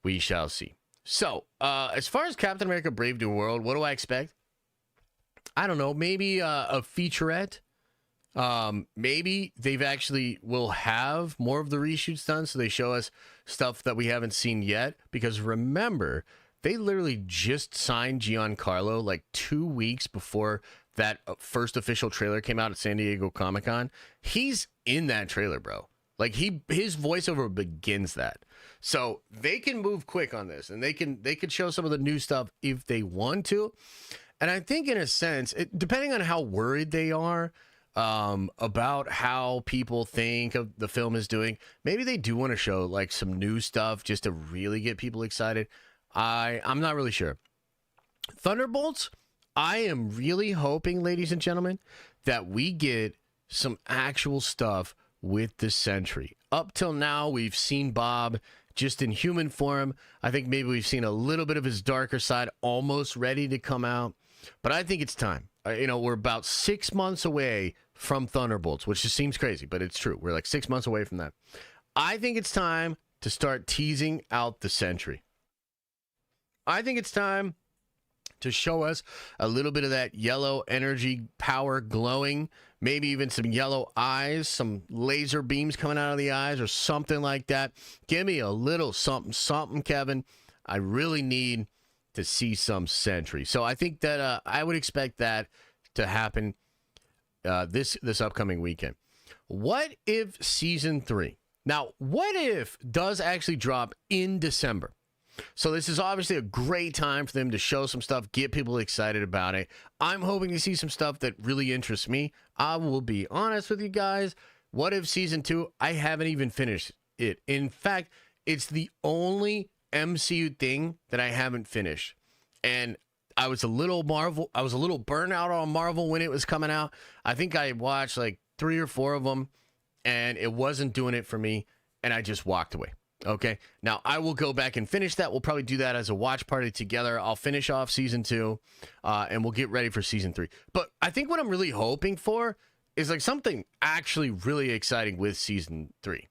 We shall see. So, as far as Captain America Brave New World, what do I expect? I don't know. Maybe a featurette. Maybe they've actually will have more of the reshoots done, so they show us stuff that we haven't seen yet. Because remember, they literally just signed Giancarlo like 2 weeks before that first official trailer came out at San Diego Comic-Con. He's in that trailer, bro. Like his voiceover begins that. So they can move quick on this, and they could show some of the new stuff if they want to. And I think in a sense, depending on how worried they are about how people think of the film is doing, maybe they do want to show like some new stuff just to really get people excited. I'm not really sure. Thunderbolts, I am really hoping, ladies and gentlemen, that we get some actual stuff with the Sentry. Up till now, we've seen Bob just in human form. I think maybe we've seen a little bit of his darker side almost ready to come out. But I think it's time. We're about 6 months away from Thunderbolts, which just seems crazy, but it's true. We're like 6 months away from that. I think it's time to start teasing out the Sentry. I think it's time to show us a little bit of that yellow energy power glowing, maybe even some yellow eyes, some laser beams coming out of the eyes or something like that. Give me a little something, Kevin. I really need to see some Sentry. So I think that I would expect that to happen this upcoming weekend. What if season 3? Now, what if does actually drop in December? So this is obviously a great time for them to show some stuff, get people excited about it. I'm hoping to see some stuff that really interests me. I will be honest with you guys. What if season 2? I haven't even finished it. In fact, it's the only MCU thing that I haven't finished. And I was a little burnt out on Marvel when it was coming out. I think I watched like 3 or 4 of them, and it wasn't doing it for me, and I just walked away. Okay, now I will go back and finish that. We'll probably do that as a watch party together. I'll finish off season 2, and we'll get ready for season 3. But I think what I'm really hoping for is like something actually really exciting with season 3.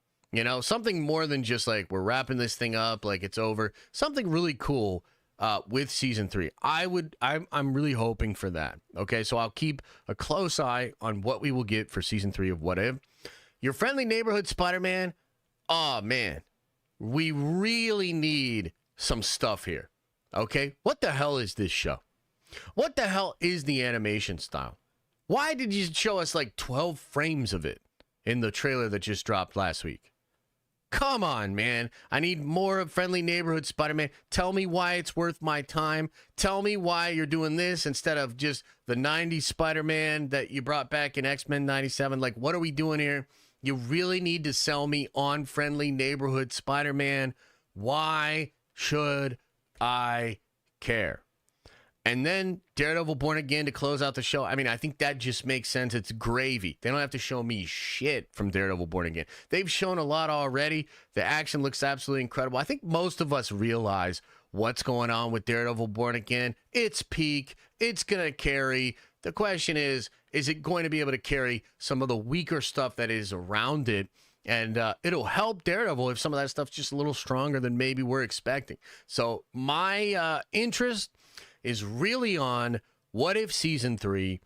Something more than just like we're wrapping this thing up, like it's over. Something really cool with season 3. I'm really hoping for that. Okay, so I'll keep a close eye on what we will get for season 3 of What If. Your Friendly Neighborhood Spider-Man. Oh man. We really need some stuff here, okay? What the hell is this show? What the hell is the animation style? Why did you show us like 12 frames of it in the trailer that just dropped last week? Come on, man. I need more of Friendly Neighborhood Spider-Man. Tell me why it's worth my time. Tell me why you're doing this instead of just the 90s Spider-Man that you brought back in X-Men 97. Like, what are we doing here? You really need to sell me on Friendly Neighborhood Spider-Man. Why should I care? And then Daredevil Born Again to close out the show. I mean, I think that just makes sense. It's gravy. They don't have to show me shit from Daredevil Born Again. They've shown a lot already. The action looks absolutely incredible. I think most of us realize what's going on with Daredevil Born Again. It's peak. It's going to carry. The question is it going to be able to carry some of the weaker stuff that is around it? And it'll help Daredevil if some of that stuff's just a little stronger than maybe we're expecting. So my interest is really on What If Season 3.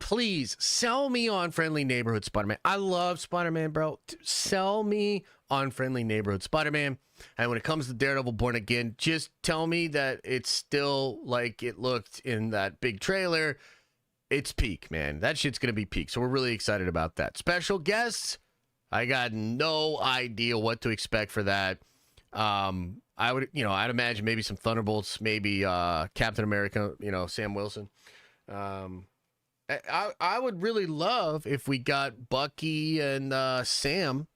please sell me on Friendly Neighborhood Spider-Man. I love Spider-Man, bro. Sell me on Friendly Neighborhood Spider-Man. And when it comes to Daredevil Born Again, just tell me that it's still like it looked in that big trailer. It's peak, man. That shit's going to be peak. So we're really excited about that. Special guests, I got no idea what to expect for that. I would, I'd imagine maybe some Thunderbolts, maybe Captain America, Sam Wilson. I would really love if we got Bucky and Sam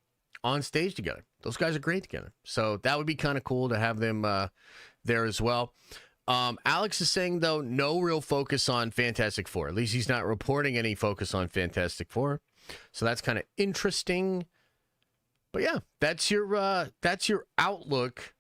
on stage together. Those guys are great together. So that would be kind of cool to have them there as well. Alex is saying, though, no real focus on Fantastic Four. At least he's not reporting any focus on Fantastic Four. So that's kind of interesting. But yeah, that's your outlook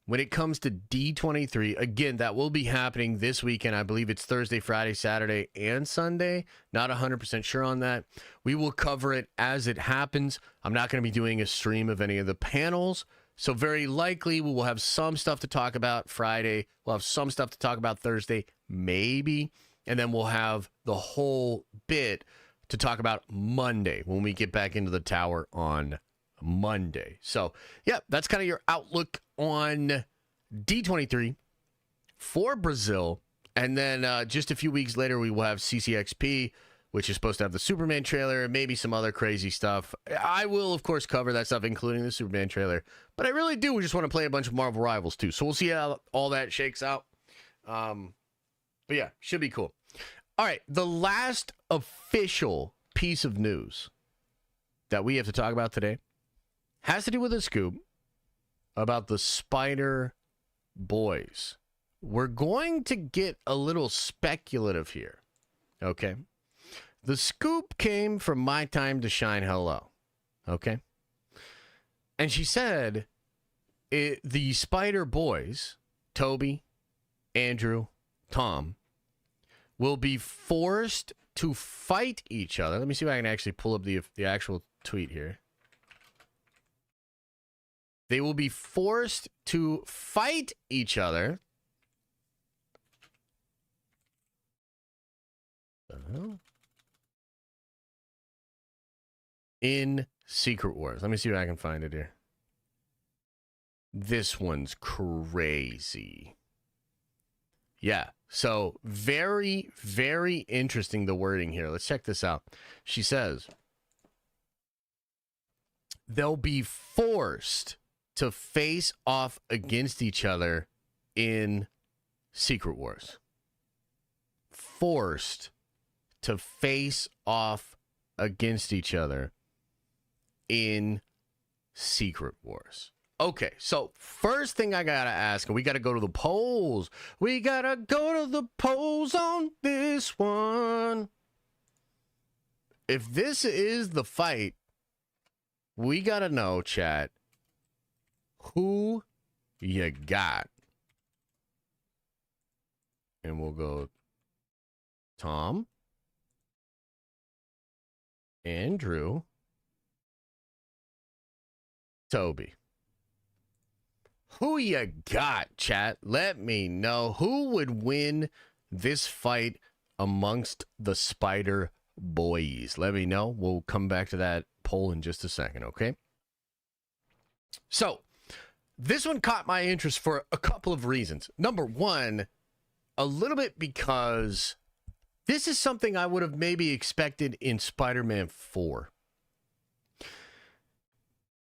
when it comes to D23. Again, that will be happening this weekend. I believe it's Thursday, Friday, Saturday, and Sunday. Not 100% sure on that. We will cover it as it happens. I'm not going to be doing a stream of any of the panels. So very likely we will have some stuff to talk about Friday. We'll have some stuff to talk about Thursday, maybe. And then we'll have the whole bit to talk about Monday when we get back into the tower on Monday. So, yeah, that's kind of your outlook on D23 for Brazil. And then just a few weeks later, we will have CCXP, which is supposed to have the Superman trailer and maybe some other crazy stuff. I will, of course, cover that stuff, including the Superman trailer. But I really do just want to play a bunch of Marvel Rivals, too. So we'll see how all that shakes out. But yeah, should be cool. All right, the last official piece of news that we have to talk about today has to do with a scoop about the Spider Boys. We're going to get a little speculative here, okay? The scoop came from My Time to Shine Hello, okay? And she said the Spider Boys, Toby, Andrew, Tom, will be forced to fight each other. Let me see if I can actually pull up the actual tweet here. They will be forced to fight each other in Secret Wars. Let me see if I can find it here. This one's crazy. Yeah, so very, very interesting, the wording here. Let's check this out. She says, they'll be forced to face off against each other in Secret Wars. Forced to face off against each other in Secret Wars. Okay, so first thing I gotta ask, and we gotta go to the polls. We gotta go to the polls on this one. If this is the fight, we gotta know, chat, who you got. And we'll go Tom, Andrew, Toby. Who you got, chat? Let me know. Who would win this fight amongst the Spider Boys? Let me know. We'll come back to that poll in just a second, okay? So, this one caught my interest for a couple of reasons. Number one, a little bit because this is something I would have maybe expected in Spider-Man 4.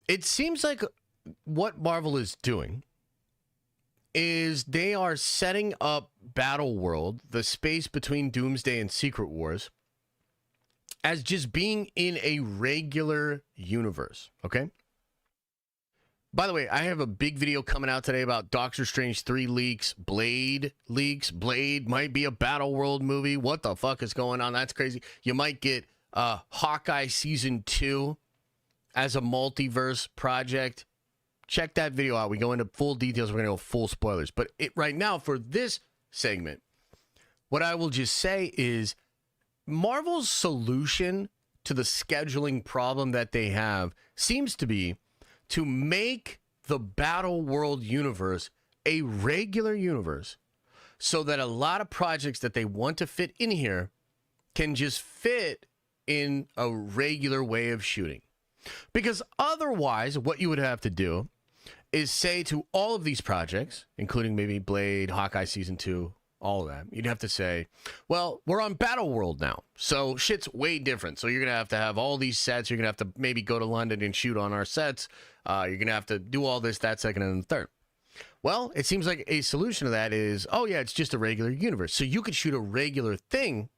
It seems like what Marvel is doing is they are setting up Battle World, the space between Doomsday and Secret Wars, as just being in a regular universe, okay? By the way, I have a big video coming out today about Doctor Strange 3 leaks, Blade leaks. Blade might be a Battle World movie. What the fuck is going on? That's crazy. You might get Hawkeye Season 2 as a multiverse project. Check that video out. We go into full details. We're going to go full spoilers. But right now, for this segment, what I will just say is Marvel's solution to the scheduling problem that they have seems to be to make the Battle World universe a regular universe so that a lot of projects that they want to fit in here can just fit in a regular way of shooting. Because otherwise, what you would have to do is say to all of these projects, including maybe Blade, Hawkeye Season 2, all of that, you'd have to say, well, we're on Battle World now, so shit's way different. So you're going to have all these sets. You're going to have to maybe go to London and shoot on our sets. You're going to have to do all this, that, second, and the third. Well, it seems like a solution to that is, oh, yeah, it's just a regular universe. So you could shoot a regular thing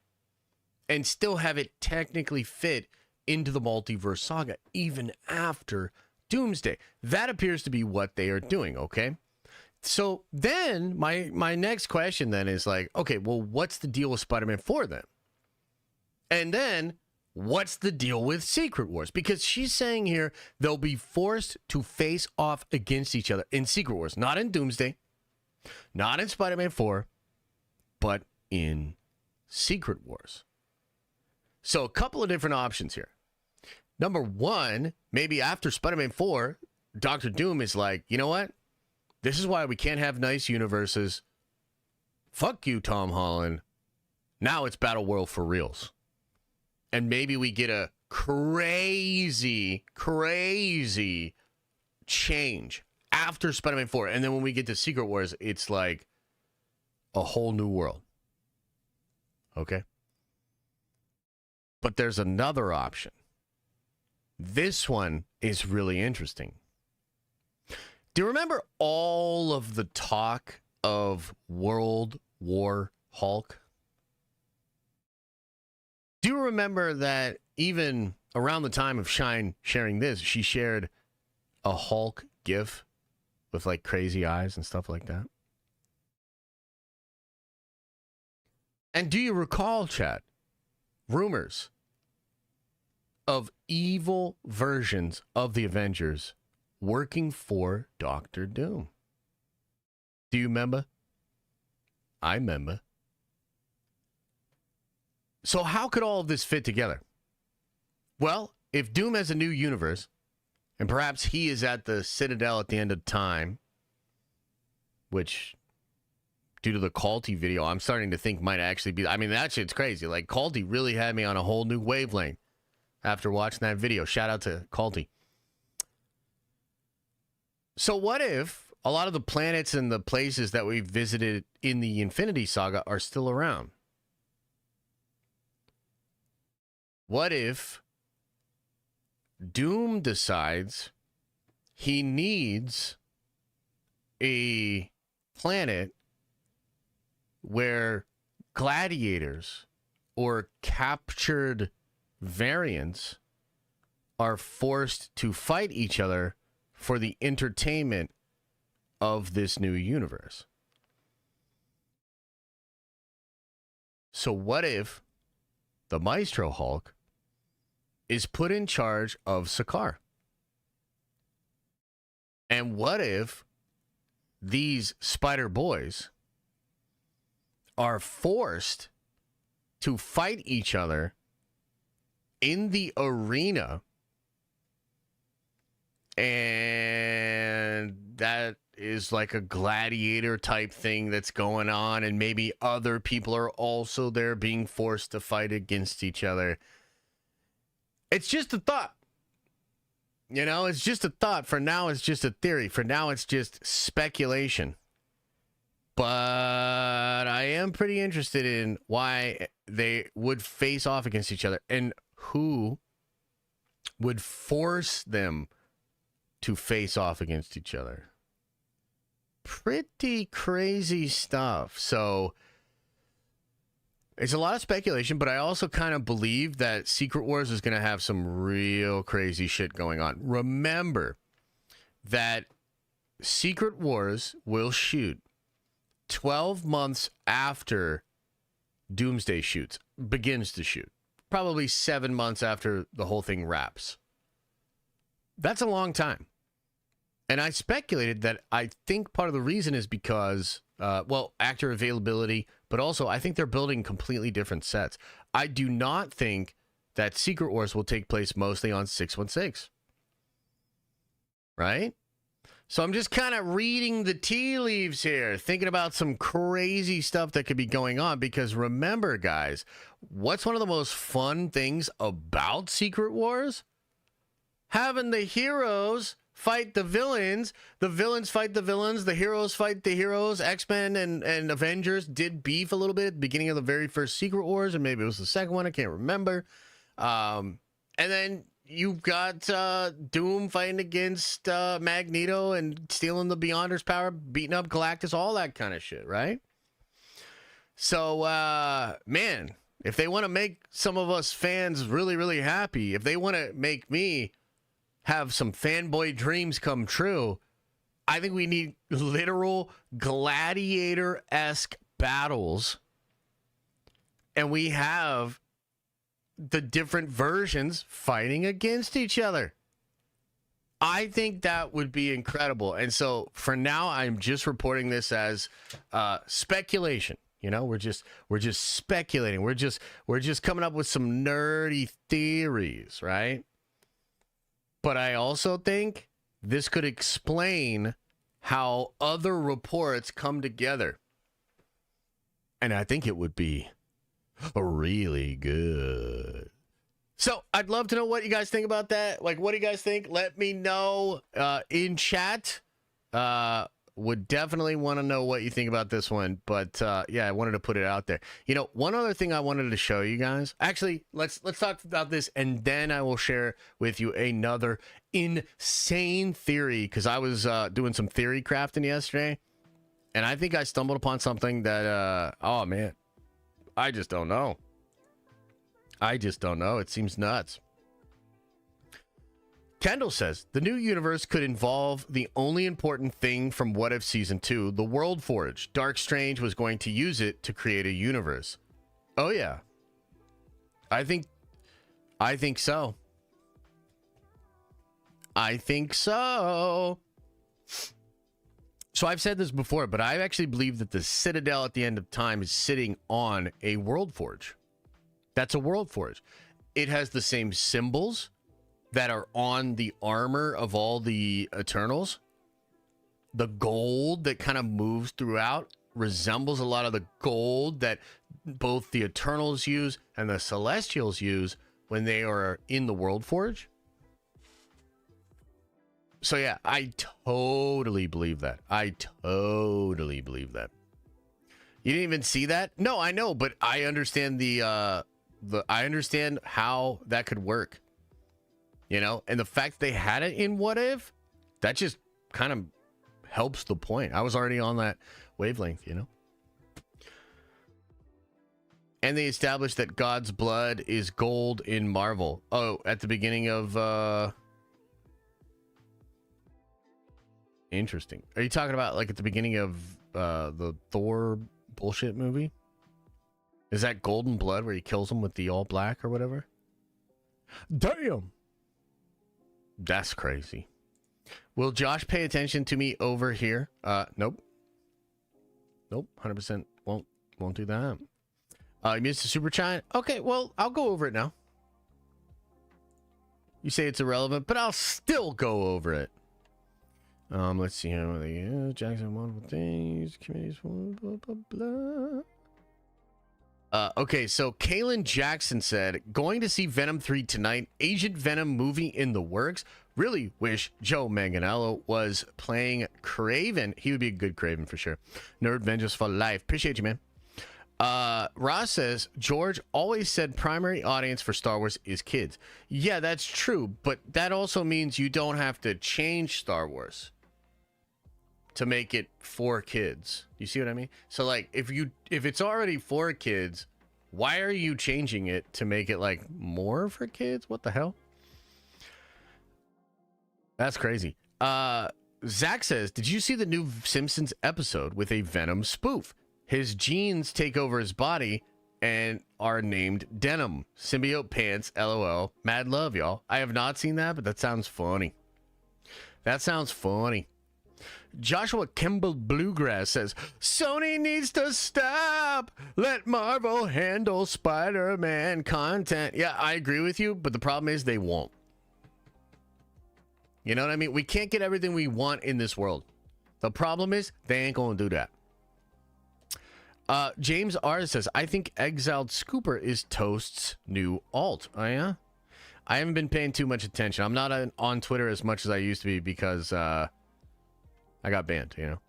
and still have it technically fit into the multiverse saga, even after Doomsday. That appears to be what they are doing, okay? So then my next question then is like, okay, well, what's the deal with Spider-Man 4 then? And then what's the deal with Secret Wars? Because she's saying here they'll be forced to face off against each other in Secret Wars, not in Doomsday, not in Spider-Man 4, but in Secret Wars. So a couple of different options here. Number one, maybe after Spider-Man 4, Dr. Doom is like, you know what? This is why we can't have nice universes. Fuck you, Tom Holland. Now it's Battle World for reals. And maybe we get a crazy change after Spider-Man 4. And then when we get to Secret Wars, it's like a whole new world. Okay? But there's another option. This one is really interesting. Do you remember all of the talk of World War Hulk? Do you remember that even around the time of Shine sharing this, she shared a Hulk GIF with like crazy eyes and stuff like that? And do you recall, chat, rumors of evil versions of the Avengers working for Dr. Doom? Do you remember? I remember. So how could all of this fit together? Well, if Doom has a new universe, and perhaps he is at the Citadel at the end of time, which, due to the Culty video, I'm starting to think might actually be, I mean, that shit's crazy. Like, Culty really had me on a whole new wavelength after watching that video. Shout out to Culty. So what if a lot of the planets and the places that we've visited in the Infinity Saga are still around? What if Doom decides he needs a planet where gladiators or captured variants are forced to fight each other for the entertainment of this new universe? So what if the Maestro Hulk is put in charge of Sakaar? And what if these Spider Boys are forced to fight each other in the arena, and that is like a gladiator type thing that's going on, and maybe other people are also there being forced to fight against each other? It's just a thought. You know, it's just a thought. For now, it's just a theory. For now, it's just speculation. But I am pretty interested in why they would face off against each other and who would force them to face off against each other. Pretty crazy stuff. So it's a lot of speculation, but I also kind of believe that Secret Wars is going to have some real crazy shit going on. Remember that Secret Wars will shoot 12 months after Doomsday begins to shoot. Probably 7 months after the whole thing wraps. That's a long time. And I speculated that I think part of the reason is because, actor availability, but also I think they're building completely different sets. I do not think that Secret Wars will take place mostly on 616. Right? So I'm just kind of reading the tea leaves here, thinking about some crazy stuff that could be going on. Because remember, guys, what's one of the most fun things about Secret Wars? Having the heroes fight the villains fight the villains, the heroes fight the heroes. X-Men and Avengers did beef a little bit at the beginning of the very first Secret Wars, or maybe it was the second one, I can't remember. And then you've got Doom fighting against Magneto and stealing the Beyonder's power, beating up Galactus, all that kind of shit, right? So, man, if they want to make some of us fans really, really happy, if they want to make me have some fanboy dreams come true, I think we need literal gladiator-esque battles. And we have the different versions fighting against each other. I think that would be incredible. And so for now, I'm just reporting this as speculation. You know, we're just speculating. We're just coming up with some nerdy theories, right? But I also think this could explain how other reports come together. And I think it would be really good. So I'd love to know what you guys think about that. Like, what do you guys think? Let me know in chat. Would definitely want to know what you think about this one. But yeah, I wanted to put it out there. You know, one other thing I wanted to show you guys. Actually, let's talk about this, and then I will share with you another insane theory, because I was doing some theory crafting yesterday, and I think I stumbled upon something that oh man, I just don't know. It seems nuts. Kendall says, the new universe could involve the only important thing from What If Season 2, the World Forge. Dark Strange was going to use it to create a universe. Oh, yeah. I think so. So I've said this before, but I actually believe that the Citadel at the end of time is sitting on a World Forge. That's a World Forge. It has the same symbols that are on the armor of all the Eternals. The gold that kind of moves throughout resembles a lot of the gold that both the Eternals use and the Celestials use when they are in the World Forge. So yeah, I totally believe that. You didn't even see that? No, I know, but I understand I understand how that could work. You know, and the fact they had it in What If, that just kind of helps the point. I was already on that wavelength, you know. And they established that God's blood is gold in Marvel. Oh, at the beginning of interesting. Are you talking about like at the beginning of the Thor bullshit movie? Is that golden blood where he kills him with the all black or whatever? Damn. That's crazy. Will Josh pay attention to me over here? Nope. 100% won't do that. You missed the super chat? Okay, well, I'll go over it now. You say it's irrelevant, but I'll still go over it. Let's see here. Jackson, multiple things. Committees, blah, blah, blah. Okay, so Kaylin Jackson said, going to see Venom 3 tonight. Agent Venom movie in the works. Really wish Joe Manganiello was playing Kraven. He would be a good Kraven for sure. Nerd Vengeance for life. Appreciate you, man. Ross says, George always said primary audience for Star Wars is kids. Yeah, that's true, but that also means you don't have to change Star Wars to make it for kids. You see what I mean? So like if it's already for kids, why are you changing it to make it like more for kids? What the hell? That's crazy. Zach says, did you see the new Simpsons episode with a Venom spoof? His genes take over his body and are named Denim. Symbiote pants, LOL. Mad love, y'all. I have not seen that, but that sounds funny. Joshua Kimball Bluegrass says, Sony needs to stop. Let Marvel handle Spider-Man content. Yeah, I agree with you, but the problem is they won't. You know what I mean? We can't get everything we want in this world. The problem is they ain't gonna do that. James R says, I think Exiled Scooper is Toast's new alt. Oh, yeah? I haven't been paying too much attention. I'm not on Twitter as much as I used to be because I got banned, you know?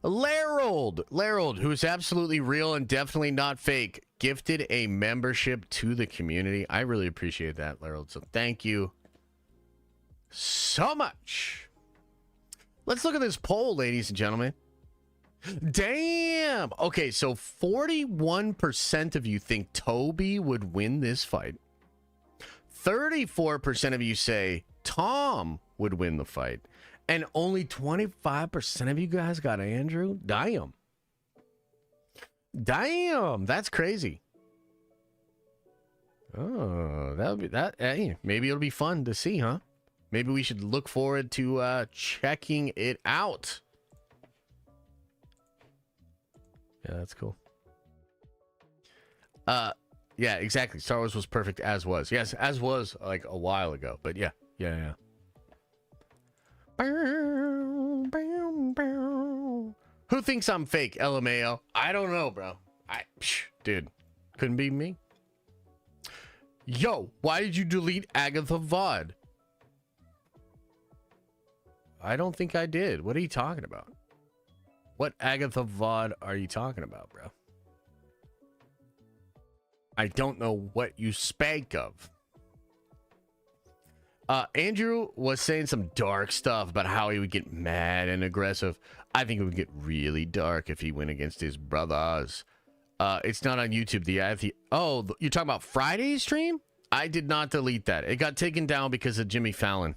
Larold, who's absolutely real and definitely not fake, gifted a membership to the community. I really appreciate that, Larold. So thank you so much. Let's look at this poll, ladies and gentlemen. Damn. Okay, so 41% of you think Toby would win this fight. 34% of you say Tom would win the fight. And only 25% of you guys got Andrew. Damn. Damn, that's crazy. Oh, that'll be that. Hey, maybe it'll be fun to see, huh? Maybe we should look forward to checking it out. Yeah, that's cool. Yeah, exactly. Star Wars was perfect as was. Yes, as was like a while ago. But yeah. Who thinks I'm fake? LMAO. I don't know, bro. Dude, couldn't be me. Yo, why did you delete Agatha VOD? I don't think I did. What are you talking about? What Agatha VOD are you talking about, bro? I don't know what you spank of. Andrew was saying some dark stuff about how he would get mad and aggressive. I think it would get really dark if he went against his brothers. It's not on YouTube. Oh, you're talking about Friday's stream? I did not delete that. It got taken down because of Jimmy Fallon.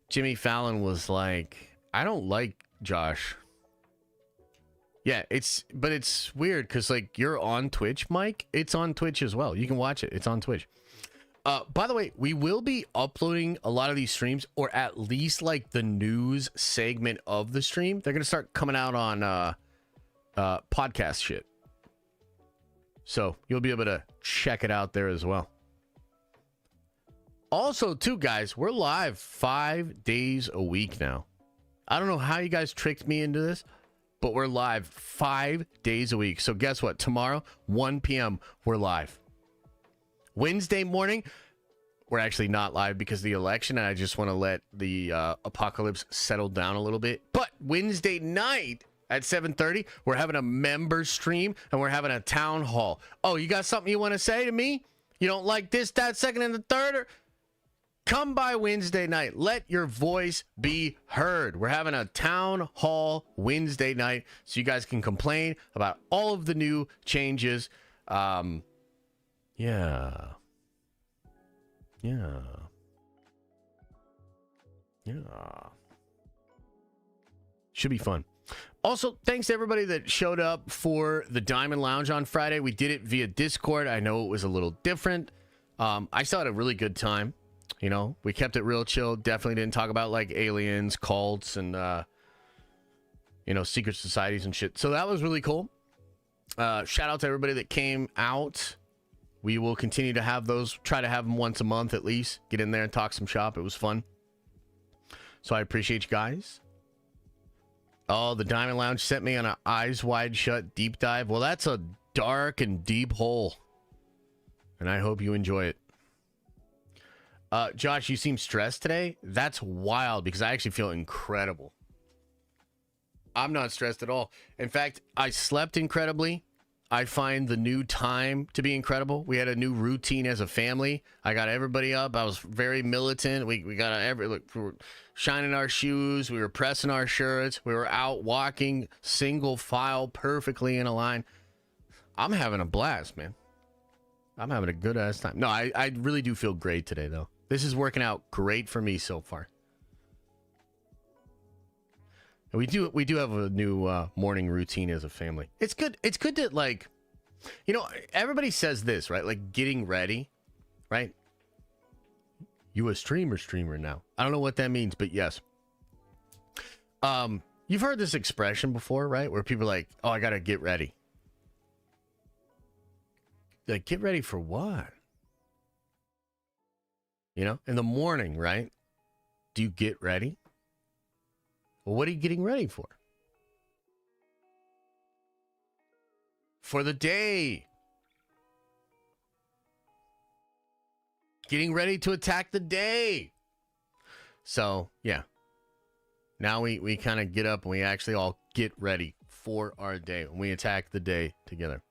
Jimmy Fallon was like, I don't like Josh. Yeah, it's weird because like you're on Twitch, Mike. It's on Twitch as well. You can watch it. It's on Twitch. By the way, we will be uploading a lot of these streams, or at least like the news segment of the stream. They're gonna start coming out on podcast shit. So you'll be able to check it out there as well. Also, too, guys, we're live 5 days a week now. I don't know how you guys tricked me into this, but we're live 5 days a week. So guess what? Tomorrow, 1 p.m., we're live. Wednesday morning, we're actually not live because of the election, and I just want to let the apocalypse settle down a little bit. But Wednesday night at 7:30, we're having a member stream, and we're having a town hall. Oh, you got something you want to say to me? You don't like this, that, second, and the third? Or come by Wednesday night. Let your voice be heard. We're having a town hall Wednesday night so you guys can complain about all of the new changes. Yeah. Should be fun. Also, thanks to everybody that showed up for the Diamond Lounge on Friday. We did it via Discord. I know it was a little different. I still had a really good time. You know, we kept it real chill. Definitely didn't talk about like aliens, cults, and you know, secret societies and shit. So that was really cool. Shout out to everybody that came out. We will continue to have those. Try to have them once a month at least. Get in there and talk some shop. It was fun. So I appreciate you guys. Oh, the Diamond Lounge sent me on an eyes wide shut deep dive. Well, that's a dark and deep hole. And I hope you enjoy it. Josh, you seem stressed today. That's wild because I actually feel incredible. I'm not stressed at all. In fact, I slept incredibly. I find the new time to be incredible. We had a new routine as a family. I got everybody up. I was very militant. We got we were shining our shoes. We were pressing our shirts. We were out walking single file perfectly in a line. I'm having a blast, man. I'm having a good ass time. No, I really do feel great today, though. This is working out great for me so far. We do have a new morning routine as a family. It's good. It's good to, like, you know, everybody says this, right? Like getting ready, right? You a streamer now. I don't know what that means, but yes. You've heard this expression before, right? Where people are like, "Oh, I gotta get ready." Like, get ready for what? You know, in the morning, right? Do you get ready? Well, what are you getting ready for? For the day. Getting ready to attack the day. So, yeah. Now we kind of get up and we actually all get ready for our day. And we attack the day together.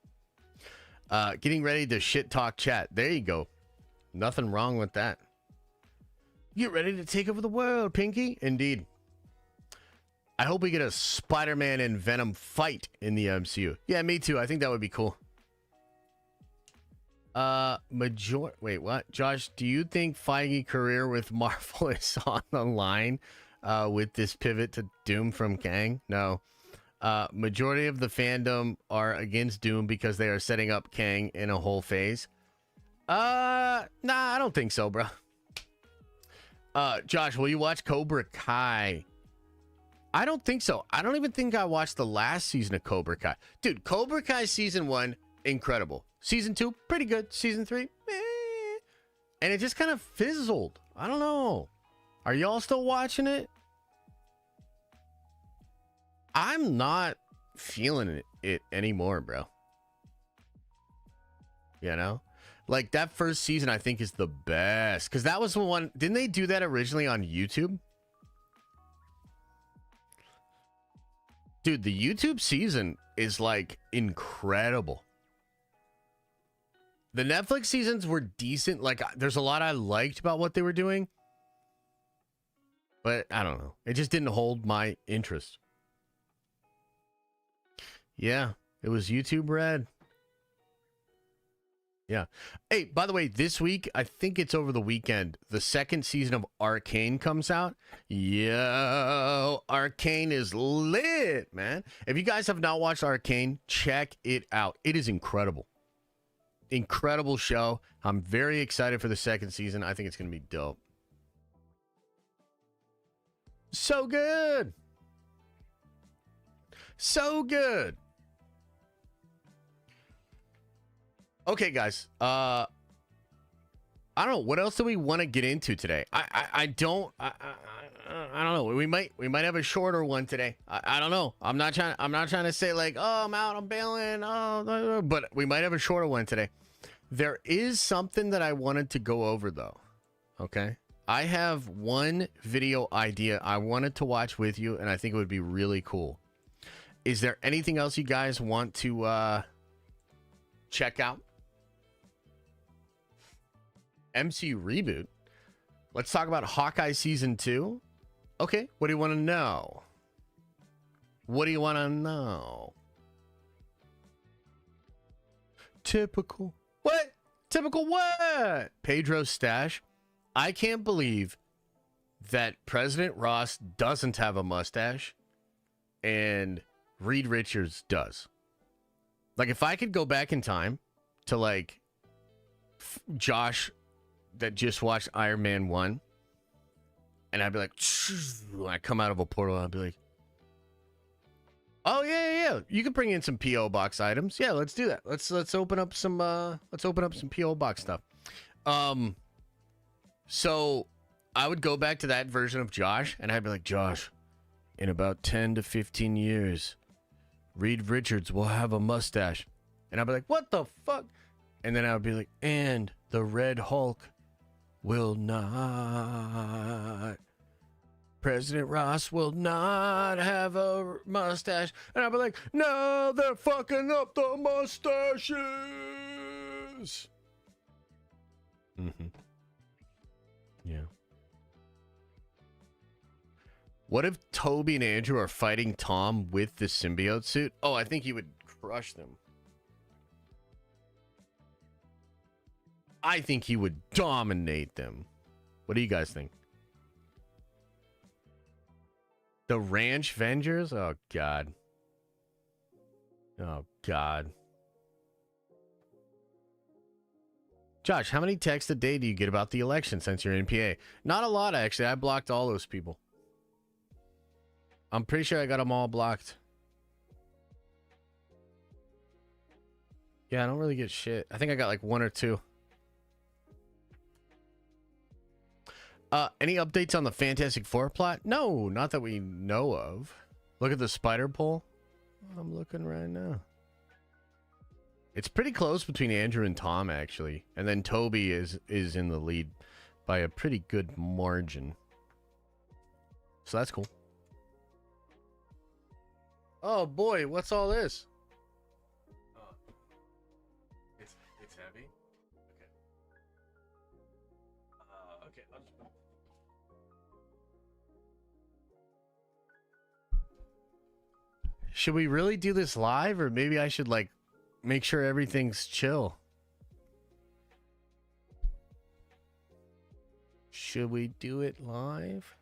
Getting ready to shit talk chat. There you go. Nothing wrong with that. Get ready to take over the world, Pinky. Indeed. I hope we get a Spider-Man and Venom fight in the MCU. Yeah, me too. I think that would be cool. Wait, what? Josh, do you think Feige career with Marvel is on the line with this pivot to Doom from Kang? No. Majority of the fandom are against Doom because they are setting up Kang in a whole phase. Nah, I don't think so, bro. Josh, will you watch Cobra Kai? I don't think so. I don't even think I watched the last season of Cobra Kai. Dude, Cobra Kai season 1, incredible. Season 2, pretty good. Season 3, and it just kind of fizzled. I don't know. Are y'all still watching it? I'm not feeling it anymore, bro. You know? Like, that first season, I think, is the best. Because that was the one... Didn't they do that originally on YouTube? Dude, the YouTube season is, like, incredible. The Netflix seasons were decent. Like, there's a lot I liked about what they were doing. But, I don't know. It just didn't hold my interest. Yeah, it was YouTube Red. Yeah. Hey, by the way, this week, I think it's over the weekend, the second season of Arcane comes out. Yo, Arcane is lit, man. If you guys have not watched Arcane, check it out. It is incredible. Incredible show. I'm very excited for the second season. I think it's going to be dope. So good. So good. Okay, guys. I don't know. What else do we want to get into today? I don't know. We might have a shorter one today. I don't know. I'm not trying to say like, oh, I'm out, I'm bailing. Oh, but we might have a shorter one today. There is something that I wanted to go over though. Okay. I have one video idea I wanted to watch with you, and I think it would be really cool. Is there anything else you guys want to check out? MCU reboot. Let's talk about Hawkeye season 2. Okay, what do you want to know? What do you want to know? Typical. What? Typical what? Pedro's stash. I can't believe that President Ross doesn't have a mustache and Reed Richards does. Like, if I could go back in time to, like, Josh that just watched Iron Man 1, and I'd be like, when I come out of a portal, I'd be like, oh, yeah. You can bring in some P.O. Box items. Yeah, let's do that. Let's open up some P.O. Box stuff. So I would go back to that version of Josh, and I'd be like, Josh, in about 10 to 15 years, Reed Richards will have a mustache. And I'd be like, what the fuck? And then I would be like, and the Red Hulk will not. President Ross will not have a mustache. And I'd be like, no, they're fucking up the mustaches. Mm-hmm. Yeah. What if Toby and Andrew are fighting Tom with the symbiote suit? Oh, I think he would crush them. I think he would dominate them. What do you guys think? The Ranch Vengers? Oh, God. Oh, God. Josh, how many texts a day do you get about the election since you're in PA? Not a lot, actually. I blocked all those people. I'm pretty sure I got them all blocked. Yeah, I don't really get shit. I think I got like 1 or 2. Any updates on the Fantastic Four plot? No, not that we know of. Look at the spider poll. I'm looking right now. It's pretty close between Andrew and Tom, actually. And then Toby is in the lead by a pretty good margin. So that's cool. Oh boy, what's all this? It's heavy. Okay. Okay. Should we really do this live, or maybe I should like make sure everything's chill? Should we do it live?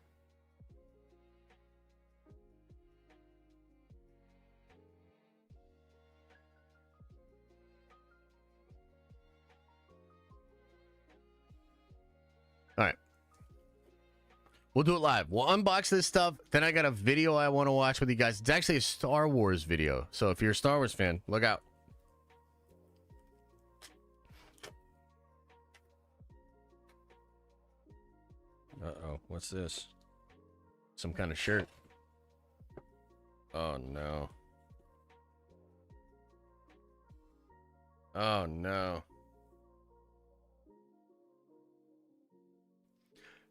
All right. We'll do it live. We'll unbox this stuff. Then I got a video I want to watch with you guys. It's actually a Star Wars video. So if you're a Star Wars fan, look out. Uh-oh. What's this? Some kind of shirt. Oh, no. Oh, no.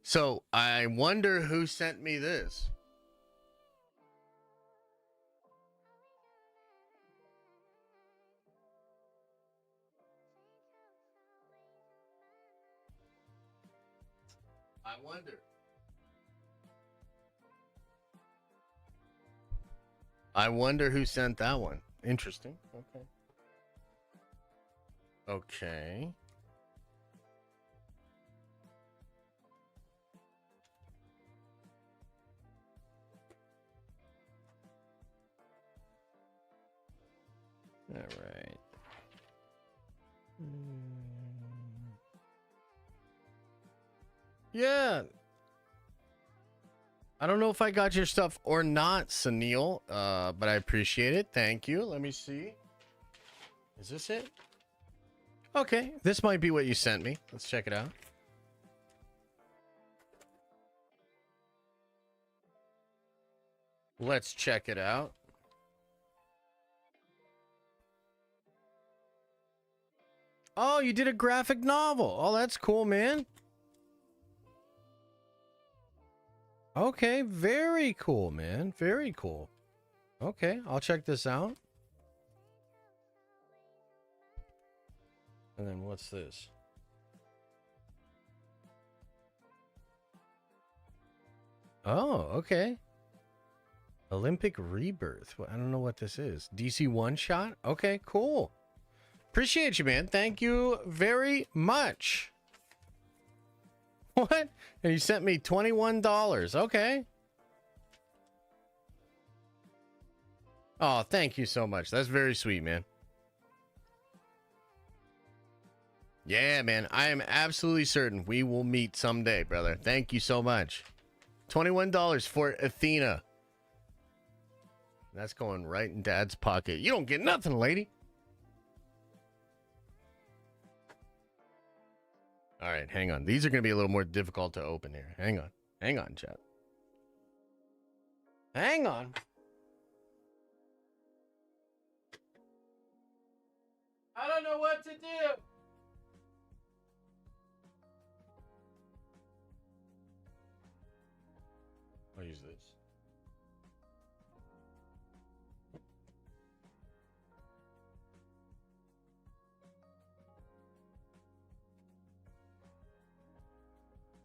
So, I wonder who sent me this. I wonder. I wonder who sent that one. Interesting. Okay. Okay. All right. Yeah. I don't know if I got your stuff or not, Sunil, but I appreciate it. Thank you. Let me see. Is this it? Okay. This might be what you sent me. Let's check it out. Let's check it out. Oh, you did a graphic novel. Oh, that's cool, man. Okay, very cool, man. Very cool. Okay, I'll check this out. And then what's this? Oh, okay. Olympic Rebirth. I don't know what this is. DC One Shot? Okay, cool. Appreciate you, man. Thank you very much. What? And you sent me $21. Okay. Oh, thank you so much. That's very sweet, man. Yeah, man. I am absolutely certain we will meet someday, brother. Thank you so much. $21 for Athena. That's going right in Dad's pocket. You don't get nothing, lady. All right, hang on. These are going to be a little more difficult to open here. Hang on. Hang on, chat. Hang on. I don't know what to do. I'll use this.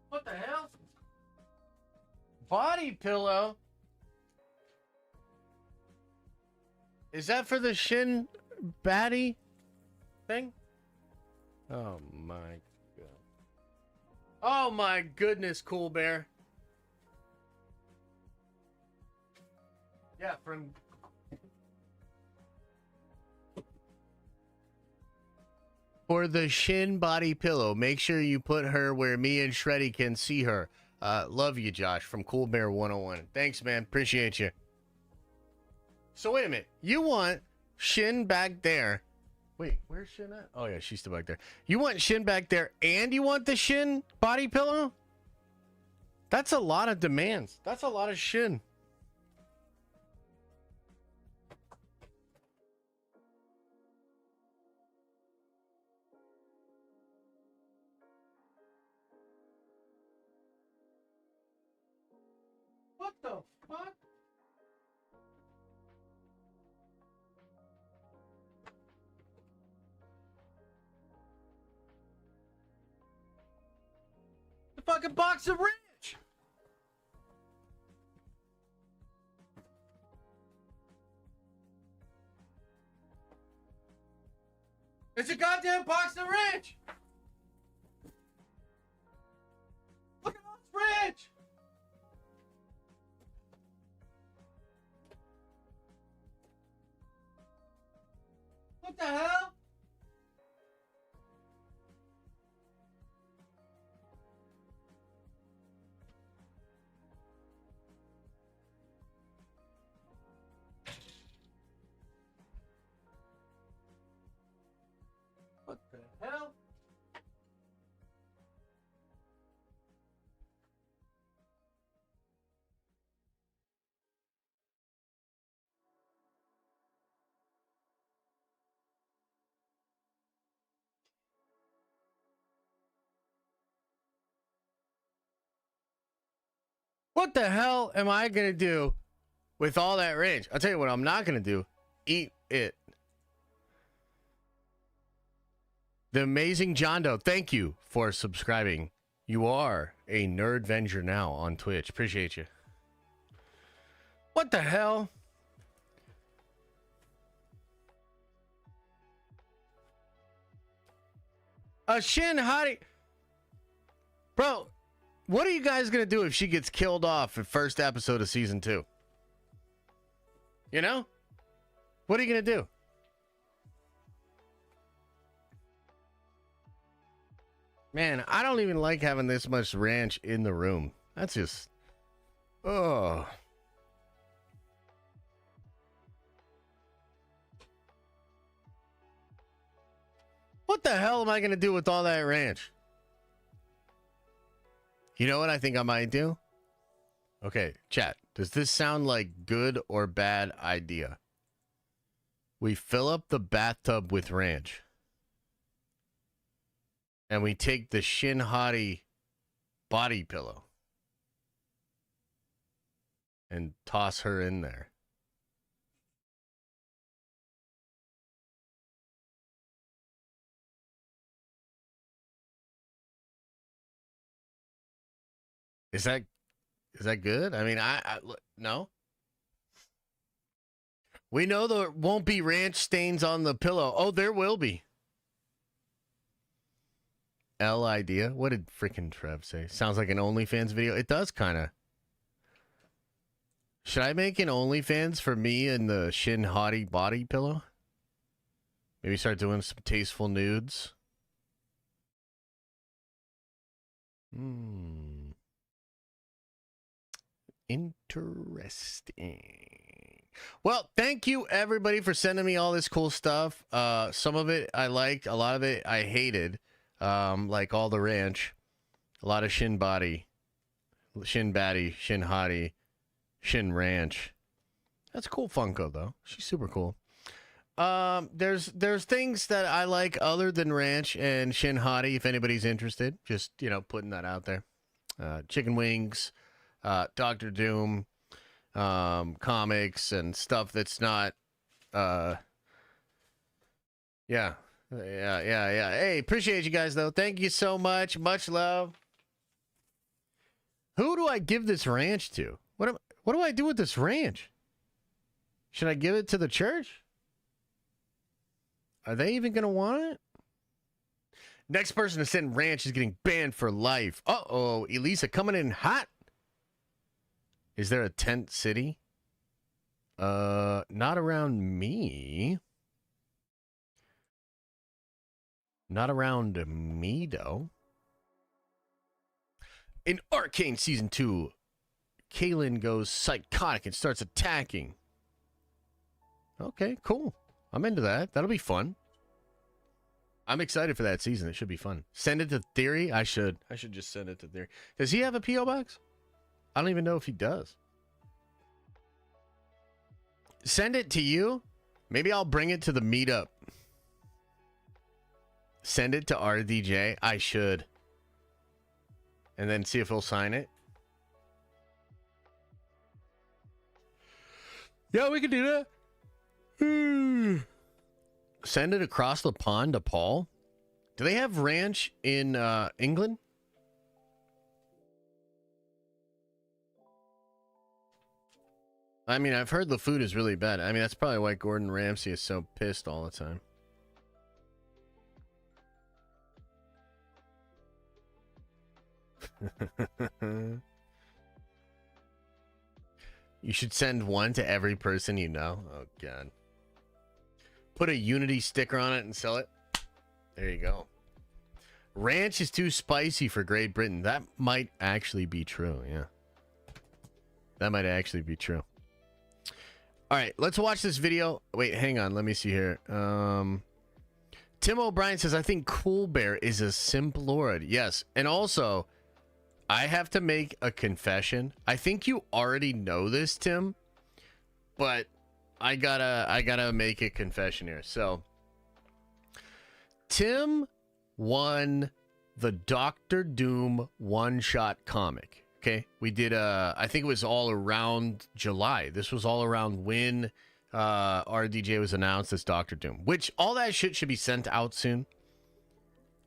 What the hell? Body pillow? Is that for the shin baddie thing? Oh my god. Oh my goodness, Cool Bear. Yeah, from... For the shin body pillow, make sure you put her where me and Shreddy can see her. Love you, Josh, from Cool Bear 101. Thanks, man. Appreciate you. So wait a minute. You want Shin back there. Wait, where's Shin at? Oh, yeah, she's still back there. You want Shin back there and you want the Shin body pillow? That's a lot of demands. That's a lot of shin. What the fuck? The fucking box of ranch. It's a goddamn box of ranch. Look at all this ranch. What the hell? What the hell? What the hell am I gonna do with all that range? I'll tell you what I'm not gonna do. Eat it. The amazing John Doe, thank you for subscribing. You are a Nerdvenger now on Twitch. Appreciate you. What the hell? A Shin Hottie. Bro, what are you guys going to do if she gets killed off in first episode of season 2? You know? What are you going to do? Man, I don't even like having this much ranch in the room. That's just... Oh. What the hell am I going to do with all that ranch? You know what I think I might do? Okay, chat. Does this sound like good or bad idea? We fill up the bathtub with ranch. And we take the Shin Hottie body pillow. And toss her in there. Is that good? I mean, no. We know there won't be ranch stains on the pillow. Oh, there will be. L idea. What did freaking Trev say? Sounds like an OnlyFans video. It does kind of. Should I make an OnlyFans for me and the Shin Hottie body pillow? Maybe start doing some tasteful nudes. Interesting. Well, thank you everybody for sending me all this cool stuff. Some of it I liked, a lot of it I hated. Like all the ranch, a lot of Shin body, Shin Batty, Shin Hottie, Shin Ranch. That's a cool Funko though. She's super cool. There's things that I like other than Ranch and Shin Hottie. If anybody's interested, just putting that out there. Chicken wings, Doctor Doom, comics and stuff that's not. Yeah. Hey, appreciate you guys, though. Thank you so much. Much love. Who do I give this ranch to? What do I do with this ranch? Should I give it to the church? Are they even going to want it? Next person to send ranch is getting banned for life. Uh-oh, Elisa coming in hot. Is there a tent city? Not around me. Not around me, though. In Arcane Season 2, Kaylin goes psychotic and starts attacking. Okay, cool. I'm into that. That'll be fun. I'm excited for that season. It should be fun. Send it to Theory? I should just send it to Theory. Does he have a P.O. box? I don't even know if he does. Send it to you. Maybe I'll bring it to the meetup. Send it to RDJ. I should. And then see if he'll sign it. Yeah, we can do that. Send it across the pond to Paul. Do they have ranch in England? I mean, I've heard the food is really bad. I mean, that's probably why Gordon Ramsay is so pissed all the time. You should send one to every person you know. Oh, God. Put a Unity sticker on it and sell it. There you go. Ranch is too spicy for Great Britain. That might actually be true, yeah. That might actually be true. All right, let's watch this video. Wait, hang on. Let me see here. Tim O'Brien says, I think Cool Bear is a simp lord. Yes, and also, I have to make a confession. I think you already know this, Tim, but I gotta make a confession here. So, Tim won the Doctor Doom one-shot comic. Okay, we did I think it was all around July. This was all around when RDJ was announced as Doctor Doom, which all that shit should be sent out soon.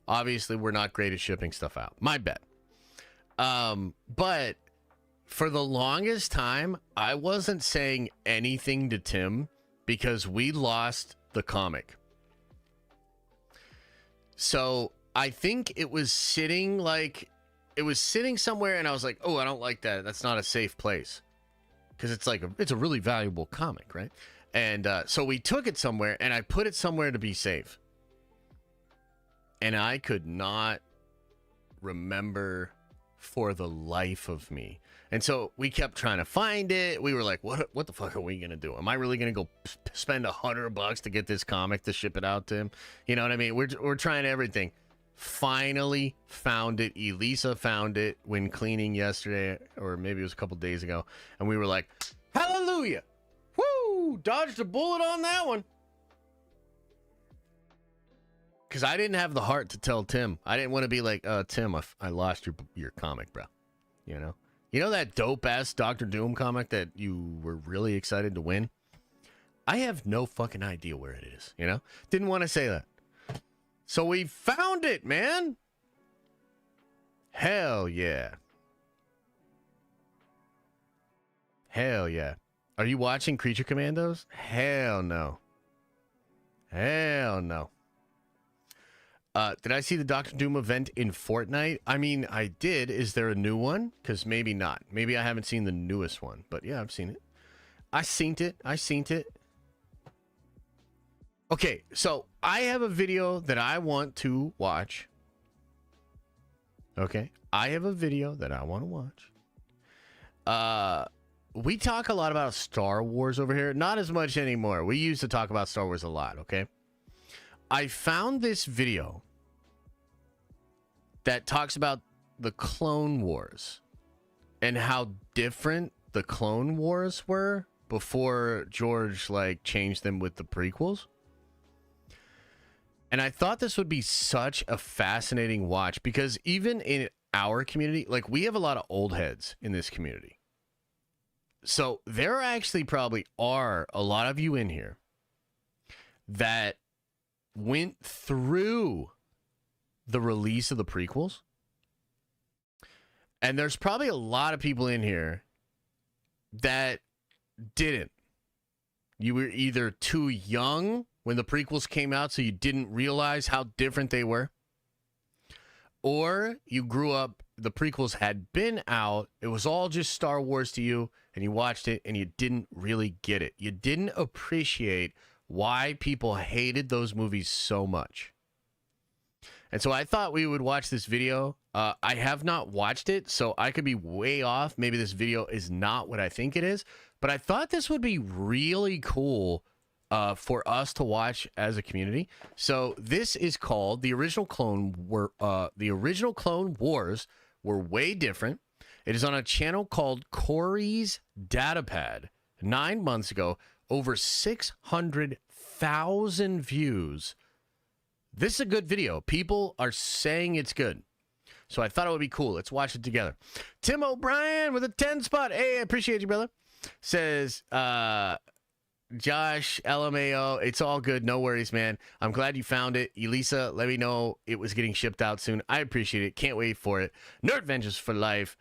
Obviously, we're not great at shipping stuff out. My bad. But for the longest time, I wasn't saying anything to Tim because we lost the comic. So I think it was sitting somewhere, and I was like, oh, I don't like that. That's not a safe place. Because it's a really valuable comic, right? And so we took it somewhere, and I put it somewhere to be safe. And I could not remember for the life of me. And so we kept trying to find it. We were like, what the fuck are we going to do? Am I really going to go spend $100 to get this comic to ship it out to him? You know what I mean? We're trying everything. Finally found it. Elisa found it when cleaning yesterday, or maybe it was a couple days ago, and we were like, hallelujah, woo, dodged a bullet on that one. Because I didn't have the heart to tell Tim. I didn't want to be like, Tim, I lost your comic, bro. You know that dope ass Doctor Doom comic that you were really excited to win? I have no fucking idea where it is. Didn't want to say that. So we found it, man. Hell yeah. Hell yeah. Are you watching Creature Commandos? Hell no. Hell no. Did I see the Doctor Doom event in Fortnite? I mean, I did. Is there a new one? Because maybe not. Maybe I haven't seen the newest one. But yeah, I've seen it. I seen it. Okay, so I have a video that I want to watch. Okay, I have a video that I want to watch. We talk a lot about Star Wars over here. Not as much anymore. We used to talk about Star Wars a lot, okay? I found this video that talks about the Clone Wars and how different the Clone Wars were before George changed them with the prequels. And I thought this would be such a fascinating watch because even in our community, we have a lot of old heads in this community. So there actually probably are a lot of you in here that went through the release of the prequels. And there's probably a lot of people in here that didn't. You were either too young when the prequels came out, so you didn't realize how different they were. Or you grew up, the prequels had been out, it was all just Star Wars to you, and you watched it, and you didn't really get it. You didn't appreciate why people hated those movies so much. And so I thought we would watch this video. I have not watched it, so I could be way off. Maybe this video is not what I think it is, but I thought this would be really cool for us to watch as a community. So this is called the original Clone Wars were way different, It is on a channel called Corey's Datapad. 9 months ago, over 600,000 views. This is a good video. People are saying it's good. So I thought it would be cool. Let's watch it together. Tim O'Brien with a 10 spot. Hey, I appreciate you, brother. Says, Josh, LMAO, it's all good. No worries, man. I'm glad you found it. Elisa, let me know it was getting shipped out soon. I appreciate it. Can't wait for it. Nerd Vengeance for life.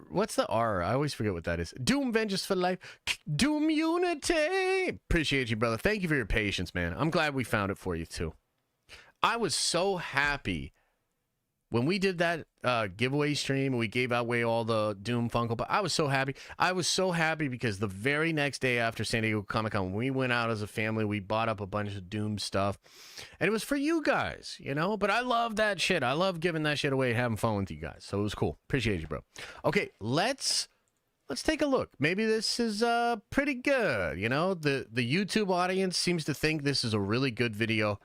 What's the R? I always forget what that is. Doom Vengeance for life. Doom Unity. Appreciate you, brother. Thank you for your patience, man. I'm glad we found it for you, too. I was so happy when we did that giveaway stream and we gave away all the Doom Funko Pop. I was so happy. I was so happy because the very next day after San Diego Comic-Con, we went out as a family. We bought up a bunch of Doom stuff. And it was for you guys, you know? But I love that shit. I love giving that shit away, having fun with you guys. So it was cool. Appreciate you, bro. Okay, let's take a look. Maybe this is pretty good, you know? The YouTube audience seems to think this is a really good video.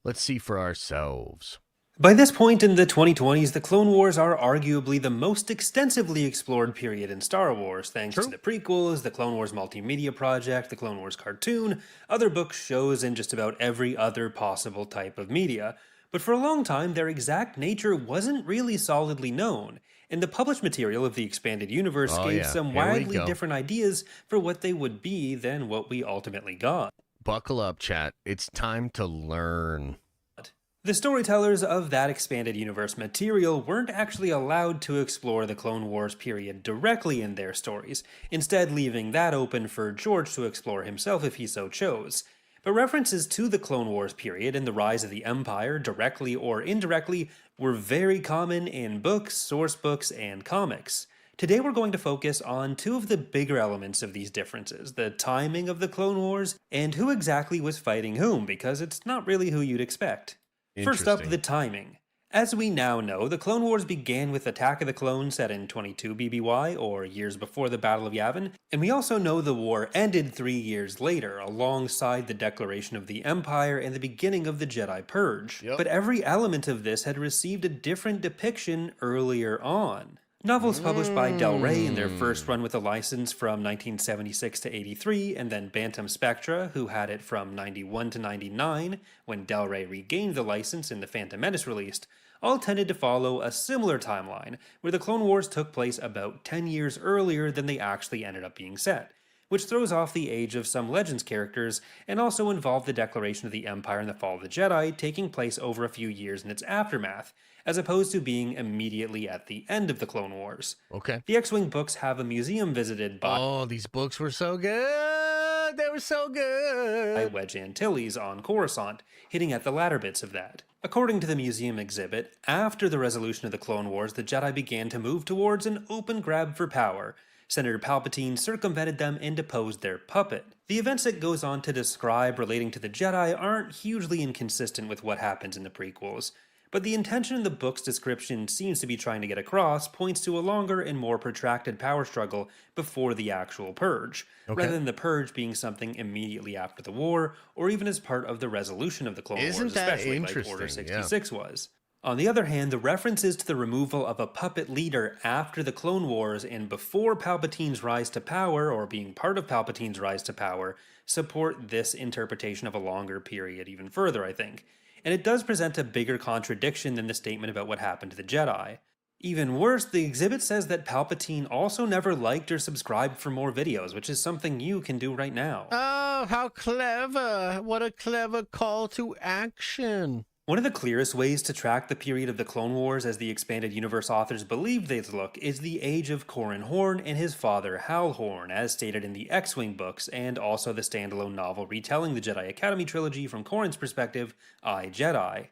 Let's see for ourselves. By this point in the 2020s, the Clone Wars are arguably the most extensively explored period in Star Wars, thanks to the prequels, the Clone Wars multimedia project, the Clone Wars cartoon, other books, shows, and just about every other possible type of media. But for a long time, their exact nature wasn't really solidly known, and the published material of the expanded universe gave some wildly different ideas for what they would be than what we ultimately got. Buckle up, chat. It's time to learn. The storytellers of that expanded universe material weren't actually allowed to explore the Clone Wars period directly in their stories, instead leaving that open for George to explore himself if he so chose. But references to the Clone Wars period and the rise of the Empire, directly or indirectly, were very common in books, source books, and comics. Today we're going to focus on two of the bigger elements of these differences, the timing of the Clone Wars, and who exactly was fighting whom, because it's not really who you'd expect. First up, the timing. As we now know, the Clone Wars began with Attack of the Clones set in 22 BBY, or years before the Battle of Yavin, and we also know the war ended 3 years later, alongside the declaration of the Empire and the beginning of the Jedi Purge. But every element of this had received a different depiction earlier on. Novels published by Del Rey in their first run with the license from 1976 to 83, and then Bantam Spectra, who had it from 91 to 99, when Del Rey regained the license and the Phantom Menace released, all tended to follow a similar timeline, where the Clone Wars took place about 10 years earlier than they actually ended up being set, which throws off the age of some Legends characters, and also involved the declaration of the Empire and the fall of the Jedi taking place over a few years in its aftermath, as opposed to being immediately at the end of the Clone Wars. Okay. The X-Wing books have a museum visited by... Oh, these books were so good! They were so good! ...by Wedge Antilles on Coruscant, hitting at the latter bits of that. According to the museum exhibit, after the resolution of the Clone Wars, the Jedi began to move towards an open grab for power. Senator Palpatine circumvented them and deposed their puppet. The events it goes on to describe relating to the Jedi aren't hugely inconsistent with what happens in the prequels, but the intention in the book's description seems to be trying to get across points to a longer and more protracted power struggle before the actual Purge, rather than the Purge being something immediately after the war, or even as part of the resolution of the Clone Wars, especially like Order 66 was. On the other hand, the references to the removal of a puppet leader after the Clone Wars and before Palpatine's rise to power, or being part of Palpatine's rise to power, support this interpretation of a longer period even further, I think. And it does present a bigger contradiction than the statement about what happened to the Jedi. Even worse, the exhibit says that Palpatine also never liked or subscribed for more videos, which is something you can do right now. Oh, how clever! What a clever call to action! One of the clearest ways to track the period of the Clone Wars as the expanded universe authors believe they'd look is the age of Corran Horn and his father Hal Horn, as stated in the X-Wing books, and also the standalone novel retelling the Jedi Academy trilogy from Corran's perspective, I, Jedi.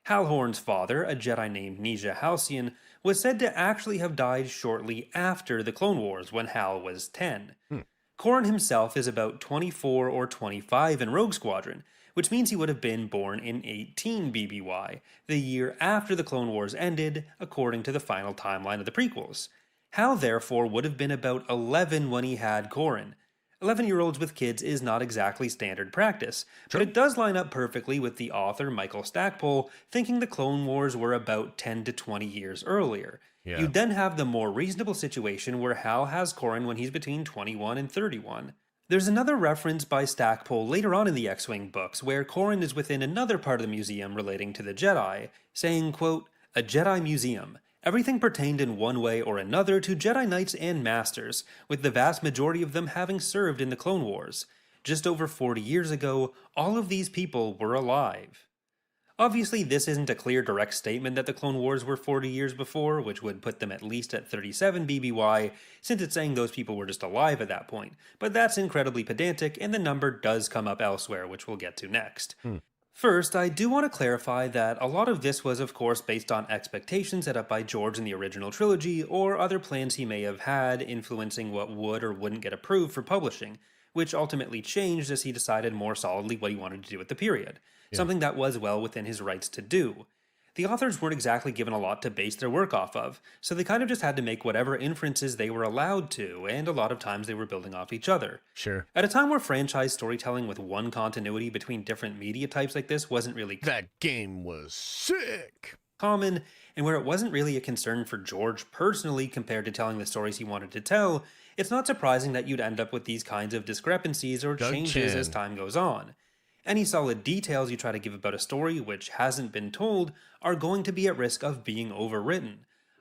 Hal Horn's father, a Jedi named Neja Halcyon, was said to actually have died shortly after the Clone Wars, when Hal was 10. Corran himself is about 24 or 25 in Rogue Squadron, which means he would have been born in 18 BBY, the year after the Clone Wars ended, according to the final timeline of the prequels. Hal therefore would have been about 11 when he had Corran. 11-year-olds with kids is not exactly standard practice, but it does line up perfectly with the author Michael Stackpole thinking the Clone Wars were about 10 to 20 years earlier. Yeah. You'd then have the more reasonable situation where Hal has Corrin when he's between 21 and 31. There's another reference by Stackpole later on in the X-Wing books where Corrin is within another part of the museum relating to the Jedi, saying, quote, "A Jedi museum. Everything pertained in one way or another to Jedi Knights and Masters, with the vast majority of them having served in the Clone Wars. Just over 40 years ago, all of these people were alive." Obviously, this isn't a clear direct statement that the Clone Wars were 40 years before, which would put them at least at 37 BBY, since it's saying those people were just alive at that point, but that's incredibly pedantic, and the number does come up elsewhere, which we'll get to next. First, I do want to clarify that a lot of this was of course based on expectations set up by George in the original trilogy, or other plans he may have had influencing what would or wouldn't get approved for publishing, which ultimately changed as he decided more solidly what he wanted to do with the period. Something that was well within his rights to do. The authors weren't exactly given a lot to base their work off of, so they kind of just had to make whatever inferences they were allowed to, and a lot of times they were building off each other. Sure. At a time where franchise storytelling with one continuity between different media types like this wasn't really That game was sick. common, and where it wasn't really a concern for George personally compared to telling the stories he wanted to tell, it's not surprising that you'd end up with these kinds of discrepancies or changes as time goes on. Any solid details you try to give about a story which hasn't been told are going to be at risk of being overwritten.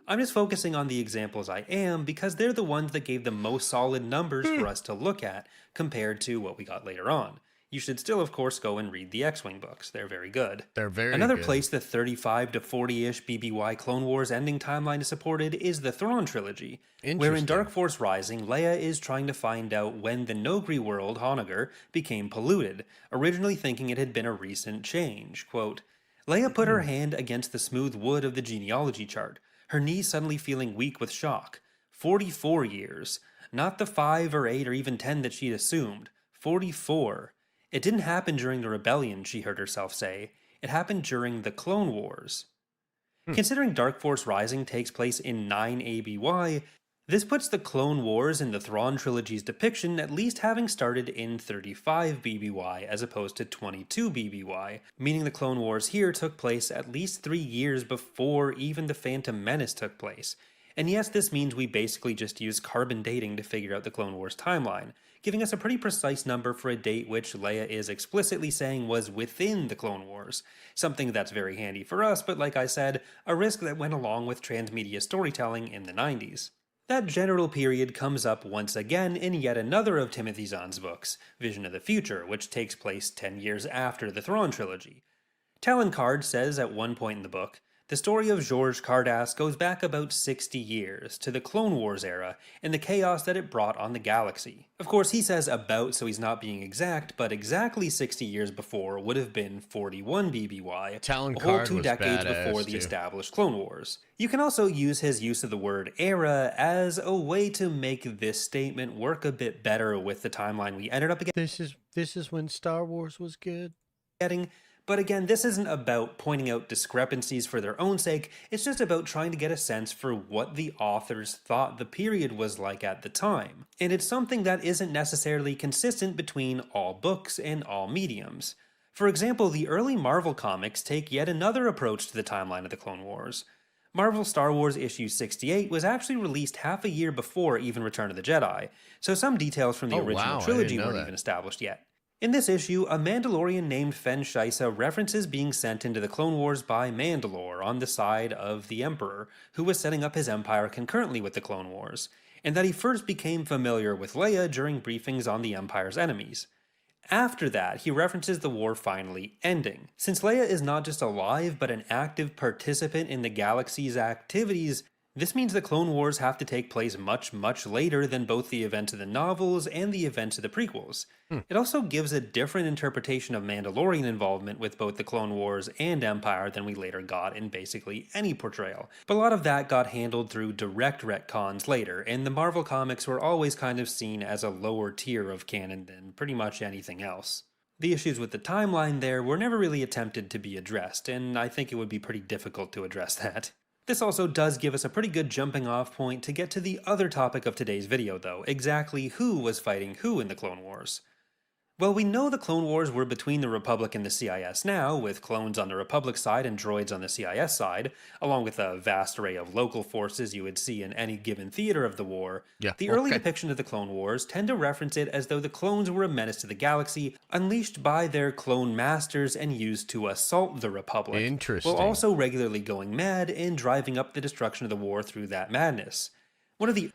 I'm just focusing on the examples I am because they're the ones that gave the most solid numbers for us to look at compared to what we got later on. You should still, of course, go and read the X-Wing books. They're very good. They're very Another good. place the 35 to 40-ish BBY Clone Wars ending timeline is supported is the Thrawn trilogy, where in Dark Force Rising, Leia is trying to find out when the Nogri world, Honoghr, became polluted, originally thinking it had been a recent change. Quote, "Leia put her hand against the smooth wood of the genealogy chart, her knees suddenly feeling weak with shock. 44 years. Not the 5 or 8 or even 10 that she'd assumed. 44. It didn't happen during the rebellion," she heard herself say. "It happened during the Clone Wars." Considering Dark Force Rising takes place in 9 ABY, this puts the Clone Wars in the Thrawn trilogy's depiction at least having started in 35 BBY as opposed to 22 BBY, meaning the Clone Wars here took place at least 3 years before even the Phantom Menace took place. And yes, this means we basically just use carbon dating to figure out the Clone Wars timeline, giving us a pretty precise number for a date which Leia is explicitly saying was within the Clone Wars. Something that's very handy for us, but like I said, a risk that went along with transmedia storytelling in the 90s. That general period comes up once again in yet another of Timothy Zahn's books, Vision of the Future, which takes place 10 years after the Thrawn trilogy. Talon Card says at one point in the book, "The story of George Cardass goes back about 60 years, to the Clone Wars era, and the chaos that it brought on the galaxy." Of course, he says about, so he's not being exact, but exactly 60 years before would have been 41 BBY, Talon a whole Card 2 was decades badass, before the too. established Clone Wars. You can also use his use of the word era as a way to make this statement work a bit better with the timeline we ended up This is when Star Wars was good. getting. But again, this isn't about pointing out discrepancies for their own sake, it's just about trying to get a sense for what the authors thought the period was like at the time. And it's something that isn't necessarily consistent between all books and all mediums. For example, the early Marvel comics take yet another approach to the timeline of the Clone Wars. Marvel Star Wars issue 68 was actually released half a year before even Return of the Jedi, so some details from the original trilogy weren't even established yet. In this issue, a Mandalorian named Fen Shaisa references being sent into the Clone Wars by Mandalore on the side of the Emperor, who was setting up his empire concurrently with the Clone Wars, and that he first became familiar with Leia during briefings on the Empire's enemies. After that, he references the war finally ending. Since Leia is not just alive, but an active participant in the galaxy's activities, this means the Clone Wars have to take place much, much later than both the events of the novels and the events of the prequels. It also gives a different interpretation of Mandalorian involvement with both the Clone Wars and Empire than we later got in basically any portrayal. But a lot of that got handled through direct retcons later, and the Marvel comics were always kind of seen as a lower tier of canon than pretty much anything else. The issues with the timeline there were never really attempted to be addressed, and I think it would be pretty difficult to address that. This also does give us a pretty good jumping off point to get to the other topic of today's video though, exactly who was fighting who in the Clone Wars. Well, we know the Clone Wars were between the Republic and the CIS now, with clones on the Republic side and droids on the CIS side, along with a vast array of local forces you would see in any given theater of the war. Yeah, The early okay. depiction of the Clone Wars tend to reference it as though the clones were a menace to the galaxy, unleashed by their clone masters and used to assault the Republic, Interesting. while also regularly going mad and driving up the destruction of the war through that madness. One of the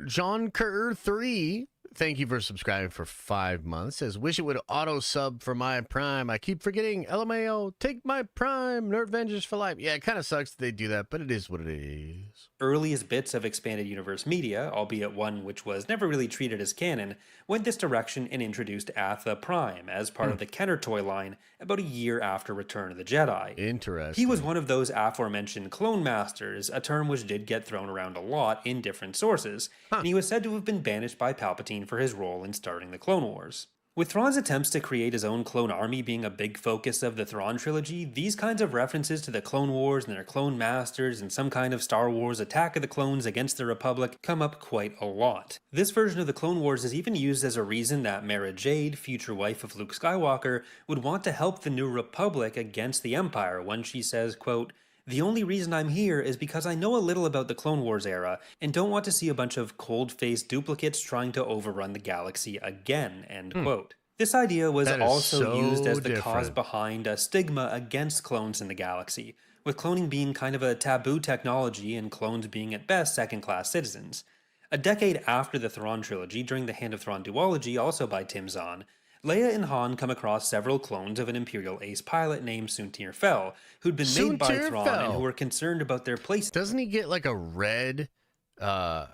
John Kerr 3, thank you for subscribing for 5 months. Says, wish it would auto sub for my Prime. I keep forgetting. LMAO, take my Prime. Nerd Avengers for life. Yeah, it kind of sucks that they do that, but it is what it is. earliest bits of expanded universe media, albeit one which was never really treated as canon, went this direction and introduced Atha Prime as part of the Kenner toy line about a year after Return of the Jedi. Interesting. He was one of those aforementioned clone masters, a term which did get thrown around a lot in different sources, and he was said to have been banished by Palpatine for his role in starting the Clone Wars. With Thrawn's attempts to create his own clone army being a big focus of the Thrawn trilogy, these kinds of references to the Clone Wars and their clone masters and some kind of Star Wars Attack of the Clones against the Republic come up quite a lot. This version of the Clone Wars is even used as a reason that Mara Jade, future wife of Luke Skywalker, would want to help the New Republic against the Empire when she says, quote, "The only reason I'm here is because I know a little about the Clone Wars era and don't want to see a bunch of cold-faced duplicates trying to overrun the galaxy again," end quote. This idea was That is also so used as the cause different. behind a stigma against clones in the galaxy, with cloning being kind of a taboo technology and clones being at best second-class citizens. A decade after the Thrawn trilogy, during the Hand of Thrawn duology, also by Tim Zahn, Leia and Han come across several clones of an Imperial ace pilot named Soontir Fel, who'd been made by Soontir Thrawn Fel. and who were concerned about their place Doesn't he get like a red? I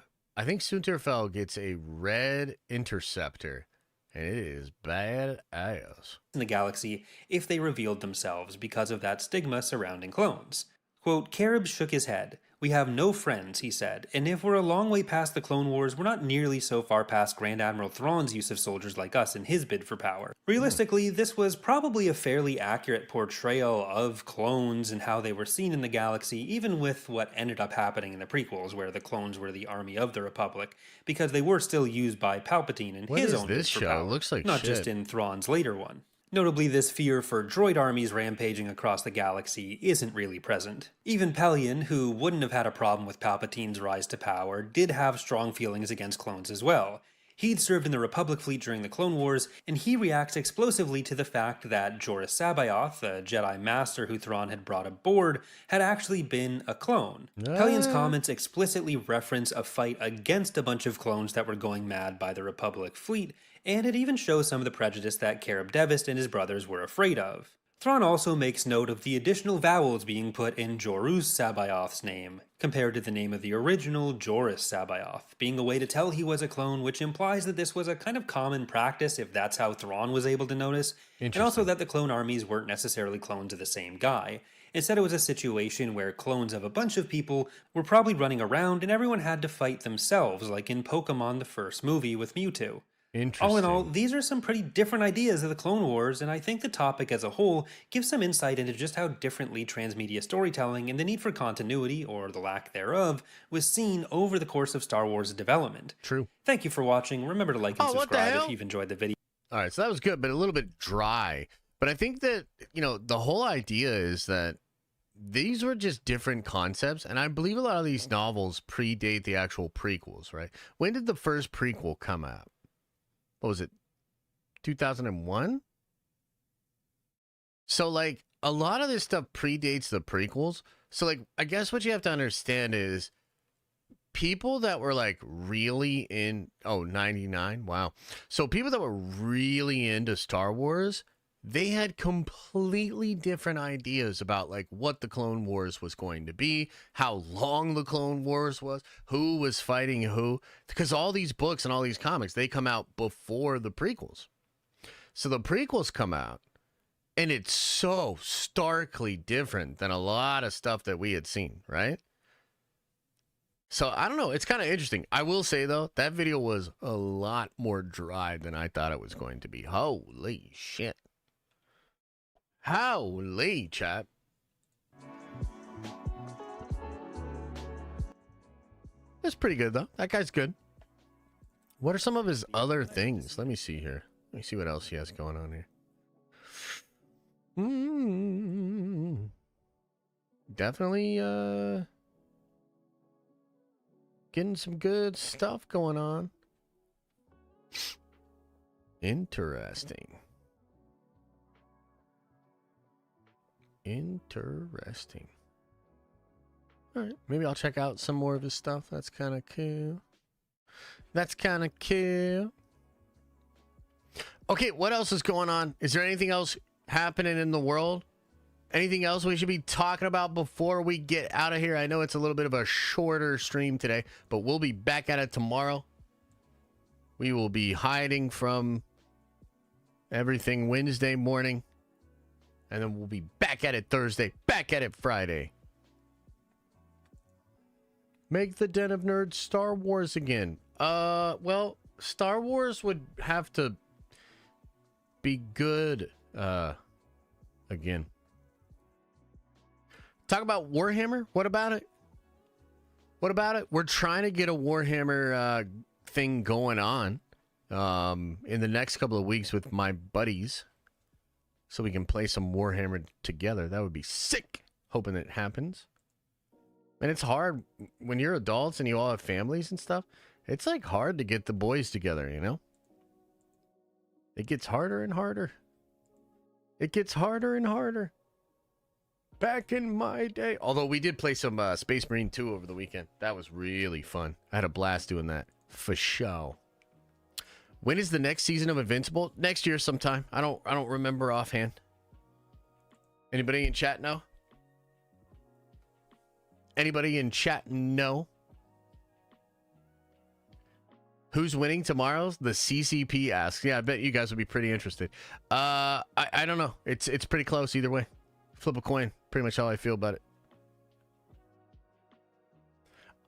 think Soontir Fel gets a red interceptor, and it is bad ass. in the galaxy if they revealed themselves because of that stigma surrounding clones. Quote, Carib shook his head. "We have no friends," he said, "and if we're a long way past the Clone Wars, we're not nearly so far past Grand Admiral Thrawn's use of soldiers like us in his bid for power." Realistically, this was probably a fairly accurate portrayal of clones and how they were seen in the galaxy, even with what ended up happening in the prequels, where the clones were the army of the Republic, because they were still used by Palpatine in What his is own this bid for show? power, It looks like not shit. just in Thrawn's later one. Notably, this fear for droid armies rampaging across the galaxy isn't really present. Even Pelion, who wouldn't have had a problem with Palpatine's rise to power, did have strong feelings against clones as well. He'd served in the Republic fleet during the Clone Wars, and he reacts explosively to the fact that Joruus C'baoth, the Jedi Master who Thrawn had brought aboard, had actually been a clone. Pelion's comments explicitly reference a fight against a bunch of clones that were going mad by the Republic fleet, and it even shows some of the prejudice that Carib Devist and his brothers were afraid of. Thrawn also makes note of the additional vowels being put in Joruus C'baoth's name, compared to the name of the original Joruus C'baoth, being a way to tell he was a clone, which implies that this was a kind of common practice if that's how Thrawn was able to notice, and also that the clone armies weren't necessarily clones of the same guy. Instead, it was a situation where clones of a bunch of people were probably running around and everyone had to fight themselves, like in Pokemon the first movie with Mewtwo. Interesting. All in all, these are some pretty different ideas of the Clone Wars, and I think the topic as a whole gives some insight into just how differently transmedia storytelling and the need for continuity, or the lack thereof, was seen over the course of Star Wars' development. True. Thank you for watching. Remember to like and Oh, what the subscribe hell? if you've enjoyed the video. All right, so that was good, but a little bit dry. But I think that, the whole idea is that these were just different concepts, and I believe a lot of these novels predate the actual prequels, right? When did the first prequel come out? What was it? 2001? So, like, a lot of this stuff predates the prequels. So, like, I guess what you have to understand is people that were, like, really in... Oh, 99? Wow. So, people that were really into Star Wars, they had completely different ideas about, like, what the Clone Wars was going to be, how long the Clone Wars was, who was fighting who. Because all these books and all these comics, they come out before the prequels. So the prequels come out, and it's so starkly different than a lot of stuff that we had seen, right? So I don't know. It's kind of interesting. I will say, though, that video was a lot more dry than I thought it was going to be. Holy shit. Holy chat. That's pretty good, though. That guy's good. What are some of his other things? Let me see here. me see what else he has going on here. Definitely getting some good stuff going on. Interesting. Interesting. All right, maybe I'll check out some more of his stuff. That's kind of cool. That's kind of cool. Okay, what else is going on? Is there anything else happening in the world? Anything else we should be talking about before we get out of here? I know it's a little bit of a shorter stream today, but we'll be back at it tomorrow. We will be hiding from everything Wednesday morning. And then we'll be back at it Thursday, back at it Friday. Make the Den of Nerds Star Wars again. Well, Star Wars would have to be good again. Talk about Warhammer. What about it? What about it? We're trying to get a Warhammer thing going on in the next couple of weeks with my buddies, so we can play some Warhammer together. That would be sick. Hoping it happens. And it's hard when you're adults and you all have families and stuff. It's like hard to get the boys together, you know? It gets harder and harder. It gets harder and harder. Back in my day. Although we did play some Space Marine 2 over the weekend. That was really fun. I had a blast doing that. For sure. When is the next season of Invincible? Next year sometime. I don't remember offhand. Anybody in chat know? Anybody in chat know? Who's winning tomorrow's? The CCP asks. Yeah, I bet you guys would be pretty interested. I don't know. It's pretty close either way. Flip a coin. Pretty much how I feel about it.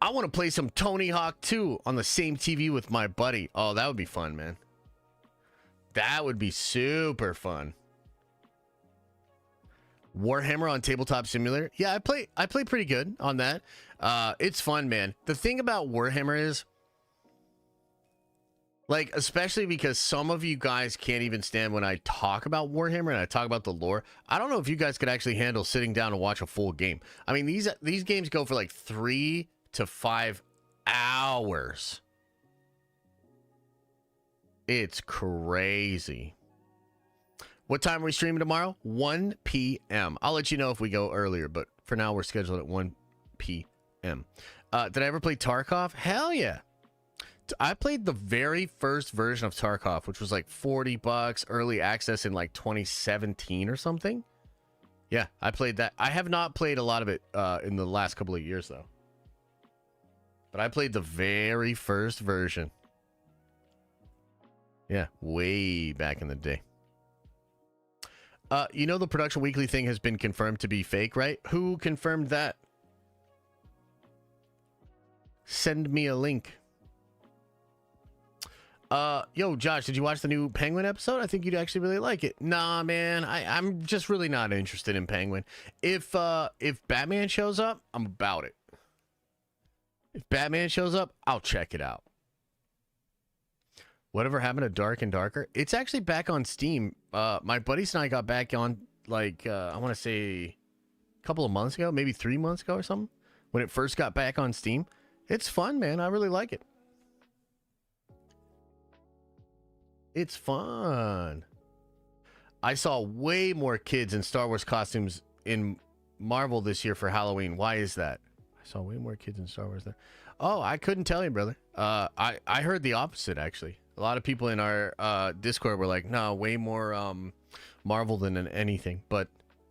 I want to play some Tony Hawk 2 on the same TV with my buddy. Oh, that would be fun, man. That would be super fun. Warhammer on Tabletop Simulator. Yeah, I play pretty good on that. It's fun, man. The thing about Warhammer is, like, especially because some of you guys can't even stand when I talk about Warhammer and I talk about the lore. I don't know if you guys could actually handle sitting down and watch a full game. I mean, these games go for like 3 to 5 hours. It's crazy. What time are we streaming tomorrow? 1 p.m. I'll let you know if we go earlier, but for now we're scheduled at 1 p.m. Did I ever play Tarkov? Hell yeah. I played the very first version of Tarkov, which was like $40 early access in like 2017 or something. Yeah, I played that. I have not played a lot of it in the last couple of years though. But I played the very first version. Yeah, way back in the day. You know the Production Weekly thing has been confirmed to be fake, right? Who confirmed that? Send me a link. Yo, Josh, did you watch the new Penguin episode? I think you'd actually really like it. Nah, man, I'm just really not interested in Penguin. If Batman shows up, I'm about it. If Batman shows up, I'll check it out. Whatever happened to Dark and Darker? It's actually back on Steam. My buddies and I got back on, like, I want to say a couple of months ago, maybe 3 months ago or something, when it first got back on Steam. It's fun, man. I really like it. It's fun. I saw way more kids in Star Wars costumes in Marvel this year for Halloween. Why is that? I saw way more kids in Star Wars there. Oh, I couldn't tell you, brother. I heard the opposite, actually. A lot of people in our Discord were like, no, way more Marvel than anything. But,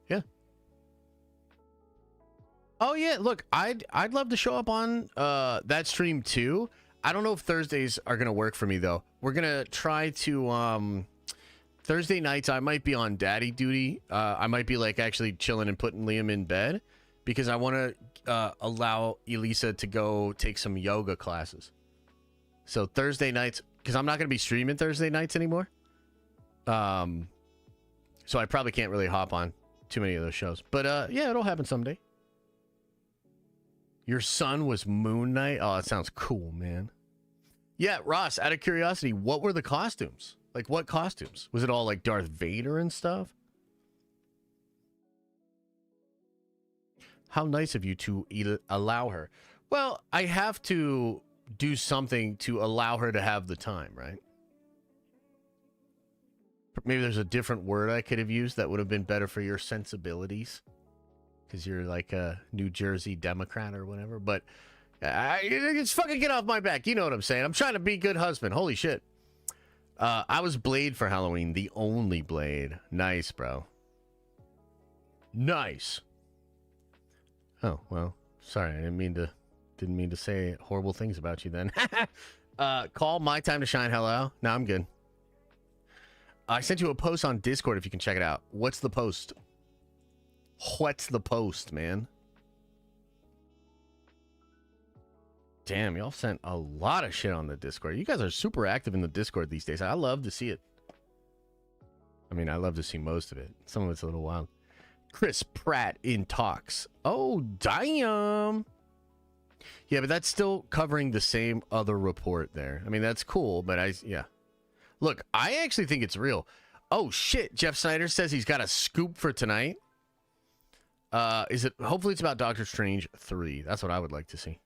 yeah. Oh, yeah, look, I'd love to show up on that stream, too. I don't know if Thursdays are going to work for me, though. We're going to try to... Thursday nights, I might be on daddy duty. I might be, like, actually chilling and putting Liam in bed. Because I want to allow Elisa to go take some yoga classes. So Thursday nights... Because I'm not going to be streaming Thursday nights anymore. So I probably can't really hop on too many of those shows. But, yeah, it'll happen someday. Your son was Moon Knight? Oh, that sounds cool, man. Yeah, Ross, out of curiosity, what were the costumes? Like, what costumes? Was it all like Darth Vader and stuff? How nice of you to allow her. Well, I have to do something to allow her to have the time, right? Maybe there's a different word I could have used that would have been better for your sensibilities. Because you're like a New Jersey Democrat or whatever. But just fucking get off my back. You know what I'm saying. I'm trying to be a good husband. Holy shit. I was Blade for Halloween. The only Blade. Nice, bro. Nice. Oh, well. Sorry. I didn't mean to say horrible things about you then. Call My Time to Shine. Hello. No, I'm good. I sent you a post on Discord if you can check it out. What's the post? What's the post, man? Damn, y'all sent a lot of shit on the Discord. You guys are super active in the Discord these days. I love to see it. I mean, I love to see most of it. Some of it's a little wild. Chris Pratt in talks. Oh, damn. Yeah, but that's still covering the same other report there. I mean, that's cool, but yeah. Look, I actually think it's real. Oh, shit. Jeff Snyder says he's got a scoop for tonight. Hopefully it's about Doctor Strange 3. That's what I would like to see.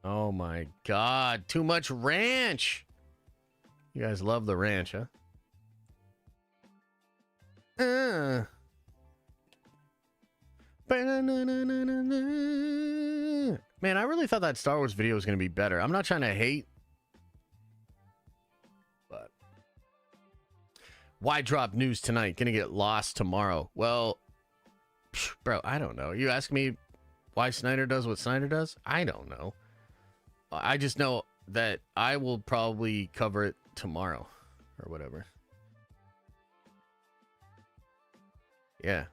Oh my God. Too much ranch. You guys love the ranch, huh? Man, I really thought that Star Wars video was going to be better. I'm not trying to hate. But why drop news tonight? Gonna get lost tomorrow. Well, bro, I don't know. You ask me why Snyder does what Snyder does? I don't know. I just know that I will probably cover it tomorrow or whatever. Yeah.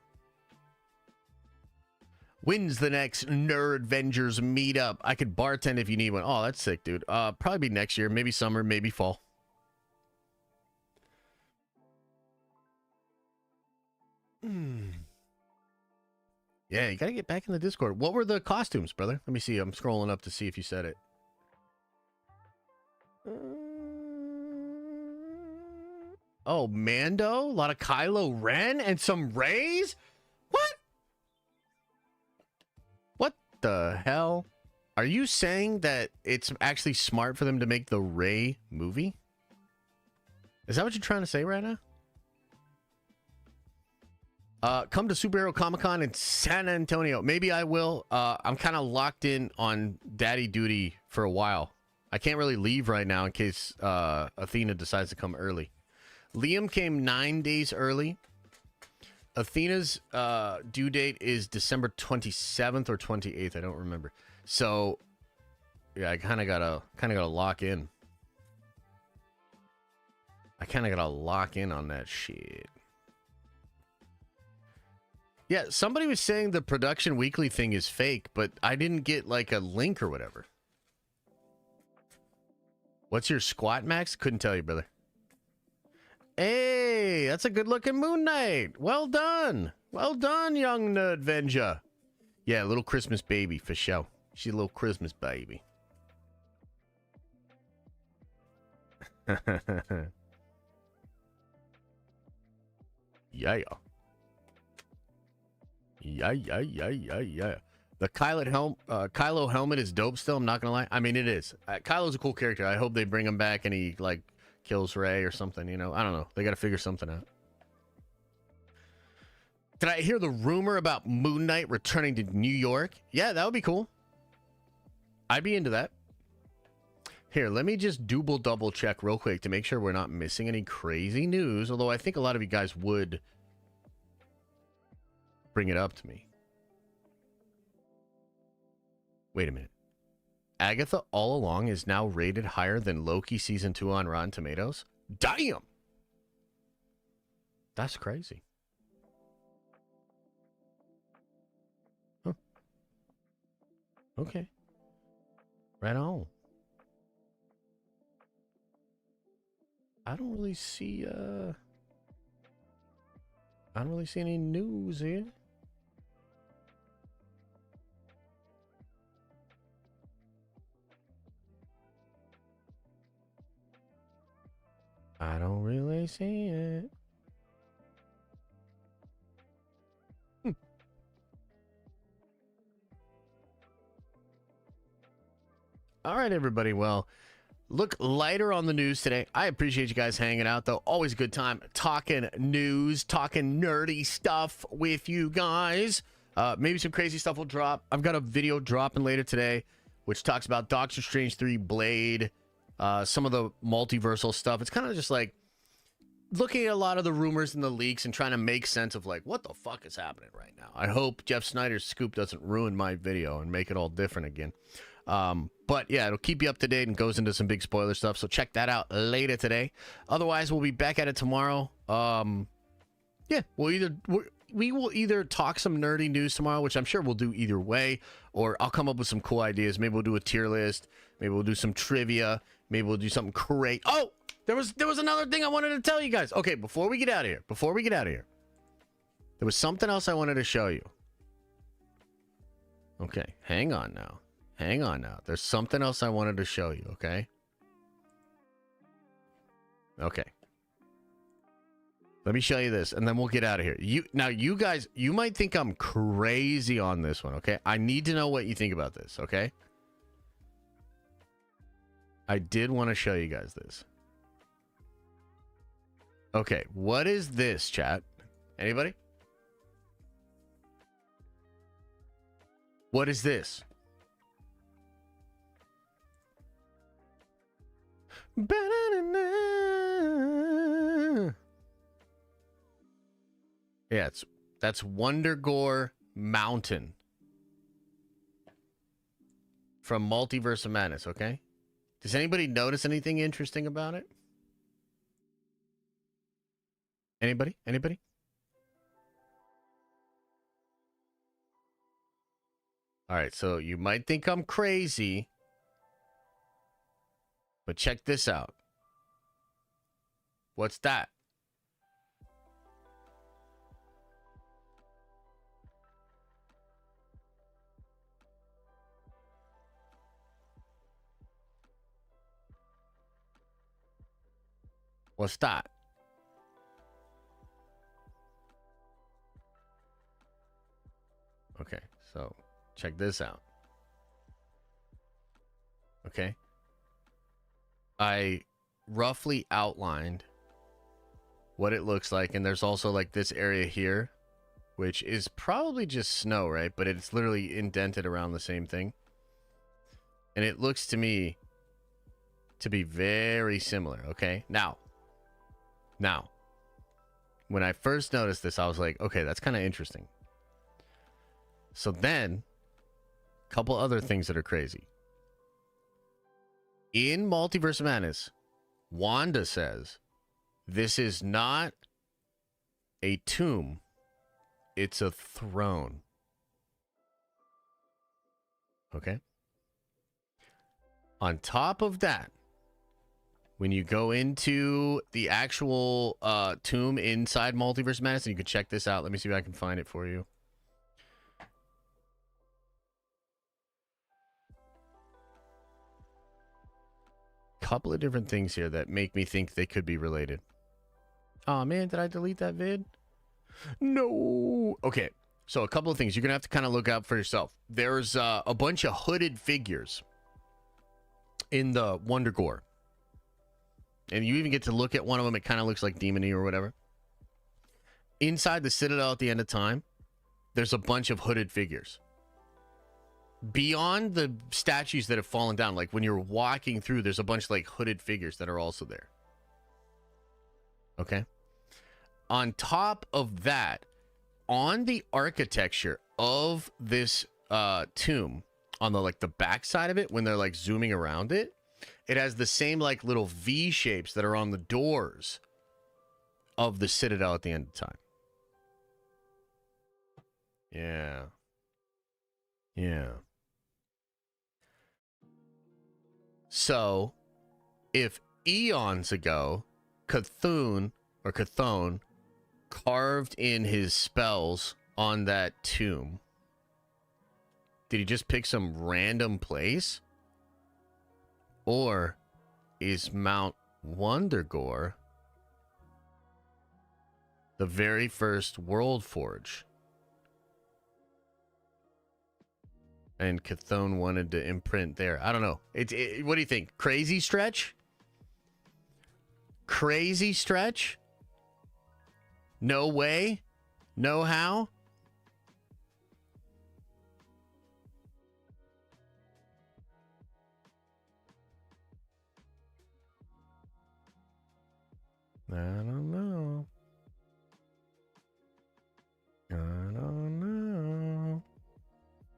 When's the next Nerdvengers meetup? I could bartend if you need one. Oh, that's sick, dude. Probably be next year. Maybe summer, maybe fall. Yeah, you gotta get back in the Discord. What were the costumes, brother? Let me see. I'm scrolling up to see if you said it. Oh, Mando? A lot of Kylo Ren and some Rays? What? What the hell? Are you saying that it's actually smart for them to make the Rey movie? Is that what you're trying to say right now? Come to Superhero Comic-Con in San Antonio. Maybe I will. I'm kind of locked in on daddy duty for a while. I can't really leave right now in case Athena decides to come early. Liam came 9 days early. Athena's due date is December 27th or 28th. I don't remember. So, yeah, I kind of gotta lock in. I kind of gotta lock in on that shit. Yeah, somebody was saying the Production Weekly thing is fake, but I didn't get like a link or whatever. What's your squat max? Couldn't tell you, brother. Hey, that's a good looking Moon Knight. Well done. Well done, young Nerdvenger. Yeah, little Christmas baby for sure. She's a little Christmas baby. Yeah. Yeah. The Kylo helmet is dope still, I'm not gonna lie. I mean, it is. Kylo's a cool character. I hope they bring him back and he, like, kills Rey or something, you know? I don't know. They gotta figure something out. Did I hear the rumor about Moon Knight returning to New York? Yeah, that would be cool. I'd be into that. Here, let me just double check real quick to make sure we're not missing any crazy news, although I think a lot of you guys would bring it up to me. Wait a minute. Agatha All Along is now rated higher than Loki Season 2 on Rotten Tomatoes? Damn! That's crazy. Huh. Okay. Right on. I don't really see any news here. I don't really see it. All right, everybody. Well, look lighter on the news today. I appreciate you guys hanging out, though. Always a good time talking news, talking nerdy stuff with you guys. Maybe some crazy stuff will drop. I've got a video dropping later today, which talks about Doctor Strange 3, Blade, some of the multiversal stuff. It's kind of just like looking at a lot of the rumors and the leaks and trying to make sense of like what the fuck is happening right now. I hope Jeff Snyder's scoop doesn't ruin my video and make it all different again. But yeah, it'll keep you up to date and goes into some big spoiler stuff. So check that out later today. Otherwise, we'll be back at it tomorrow. Yeah, we will either talk some nerdy news tomorrow, which I'm sure we'll do either way, or I'll come up with some cool ideas. Maybe we'll do a tier list. Maybe we'll do some trivia. Maybe we'll do something crazy. Oh, there was another thing I wanted to tell you guys. Okay, before we get out of here, there was something else I wanted to show you. Okay, hang on now. There's something else I wanted to show you, okay? Okay. Let me show you this, and then we'll get out of here. You guys, you might think I'm crazy on this one, okay? I need to know what you think about this, okay? I did want to show you guys this. Okay, what is this, chat? Anybody? What is this? Yeah, that's Wondergore Mountain from Multiverse of Madness, okay? Does anybody notice anything interesting about it? Anybody? All right, so you might think I'm crazy, but check this out. What's that? What's that? Okay, so check this out. Okay. I roughly outlined what it looks like, and there's also like this area here, which is probably just snow, right? But it's literally indented around the same thing. And it looks to me to be very similar, okay? Now, when I first noticed this, I was like, okay, that's kind of interesting. So then, a couple other things that are crazy. In Multiverse of Madness, Wanda says, this is not a tomb, it's a throne. Okay? On top of that, when you go into the actual tomb inside Multiverse of Madness, and you can check this out. Let me see if I can find it for you. Couple of different things here that make me think they could be related. Oh man, did I delete that vid? No. Okay, so a couple of things you're gonna have to kind of look out for yourself. There's a bunch of hooded figures in the Wondergore, and you even get to look at one of them. It kind of looks like demony or whatever. Inside the Citadel at the end of time, there's a bunch of hooded figures. Beyond the statues that have fallen down, like when you're walking through, there's a bunch of like hooded figures that are also there. Okay. On top of that, on the architecture of this tomb, on the like the back side of it, when they're like zooming around it, it has the same like little V shapes that are on the doors of the Citadel at the end of time. Yeah. So, if eons ago, Cthulhu carved in his spells on that tomb, did he just pick some random place? Or is Mount Wondergore The very first World Forge. And Chthon wanted to imprint there. I don't know. What do you think? Crazy stretch? Crazy stretch? No way? No how? I don't know. I don't know.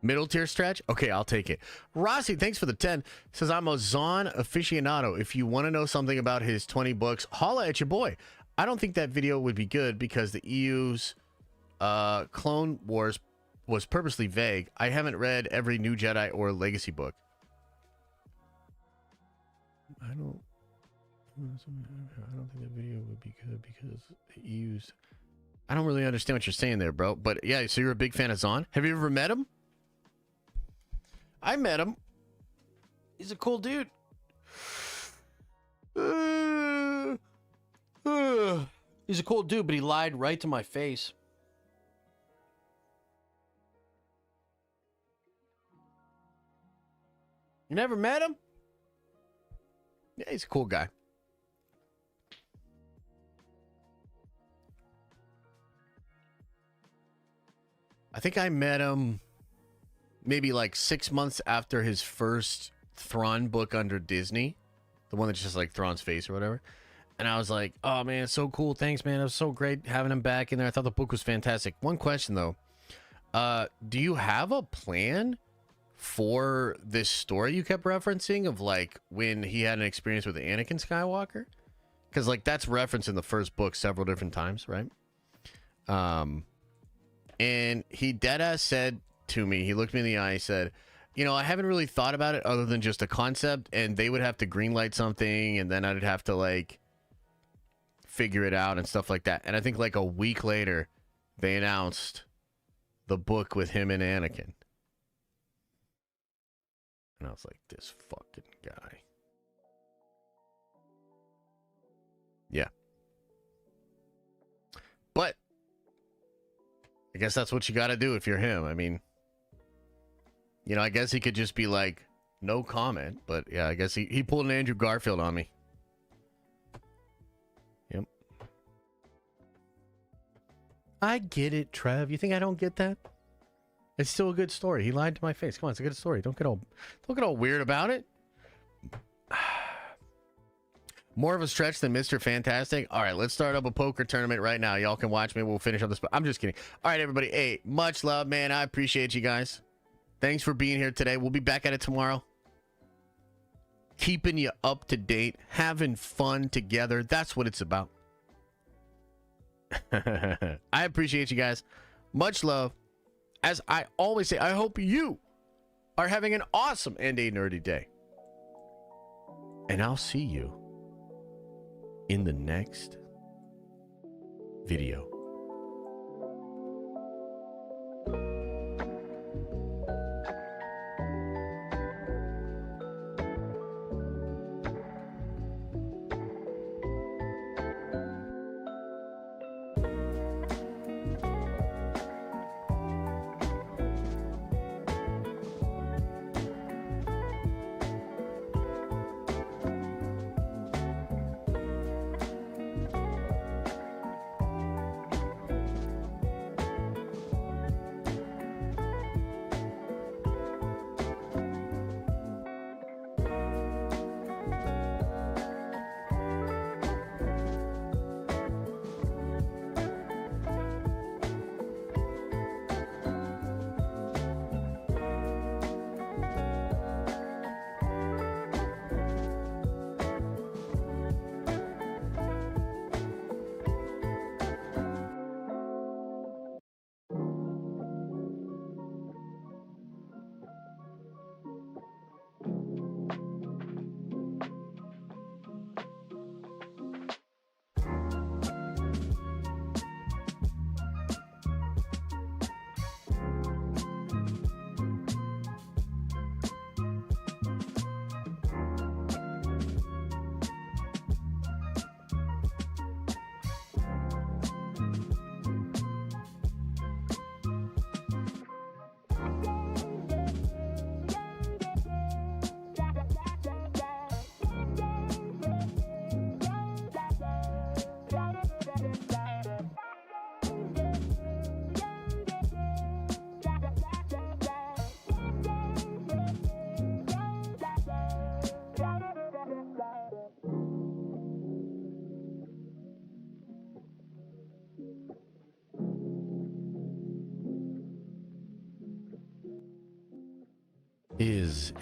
Middle tier stretch? Okay, I'll take it. Rossi, thanks for the 10. Says, I'm a Zahn aficionado. If you want to know something about his 20 books, holla at your boy. I don't think that video would be good because the EU's Clone Wars was purposely vague. I haven't read every New Jedi or Legacy book. I don't think that video would be good because the EU's... I don't really understand what you're saying there, bro. But yeah, so you're a big fan of Zahn? Have you ever met him? I met him. He's a cool dude. He's a cool dude, but he lied right to my face. You never met him? Yeah, he's a cool guy. I think I met him maybe like 6 months after his first Thrawn book under Disney. The one that's just like Thrawn's face or whatever. And I was like, oh man, so cool. Thanks, man. It was so great having him back in there. I thought the book was fantastic. One question though. Do you have a plan for this story you kept referencing of like when he had an experience with Anakin Skywalker? Because like that's referenced in the first book several different times, right? And he deadass said to me, he looked me in the eye, he said, you know, I haven't really thought about it other than just a concept, and they would have to greenlight something, and then I'd have to like figure it out and stuff like that. And I think like a week later, they announced the book with him and Anakin. And I was like, this fucking guy. Yeah. But I guess that's what you got to do if you're him. I mean, you know, I guess he could just be like, no comment. But yeah, I guess he pulled an Andrew Garfield on me. Yep. I get it, Trev. You think I don't get that? It's still a good story. He lied to my face. Come on, it's a good story. Don't get all weird about it. More of a stretch than Mr. Fantastic. All right, let's start up a poker tournament right now. Y'all can watch me. We'll finish up this. I'm just kidding. All right, everybody. Hey, much love, man. I appreciate you guys. Thanks for being here today. We'll be back at it tomorrow. Keeping you up to date. Having fun together. That's what it's about. I appreciate you guys. Much love. As I always say, I hope you are having an awesome and a nerdy day. And I'll see you in the next video.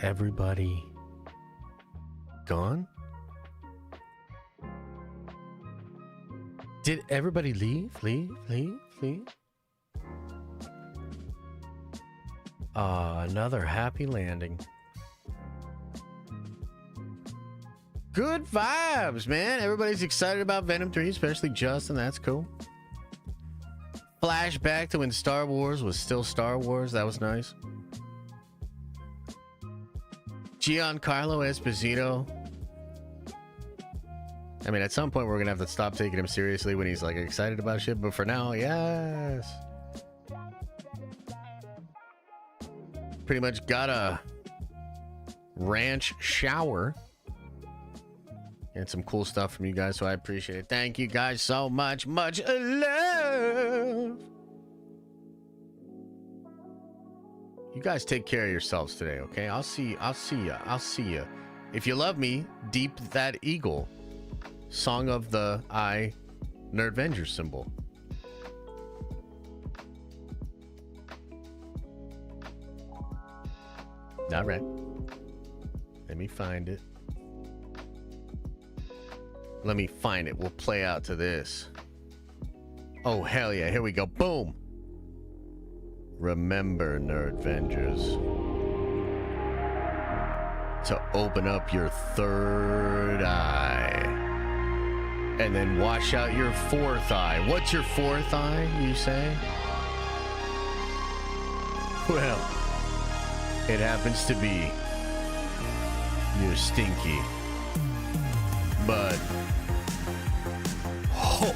everybody gone? Did everybody leave? Another happy landing. Good vibes, man. Everybody's excited about Venom 3, especially Justin. That's cool. Flashback to when Star Wars was still Star Wars. That was nice. Giancarlo Esposito. I mean, at some point we're gonna have to stop taking him seriously when he's like excited about shit, but for now, yes. Pretty much got a ranch shower and some cool stuff from you guys, so I appreciate it. Thank you guys so much. Much love. You guys take care of yourselves today, okay? I'll see you. If you love me, deep that eagle. Song of the Nerdvenger symbol. All right. Let me find it. We'll play out to this. Oh, hell yeah. Here we go. Boom. Remember, Nerdvengers, to open up your third eye. And then wash out your fourth eye. What's your fourth eye, you say? Well, it happens to be your stinky bud. Oh.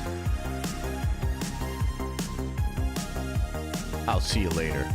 I'll see you later.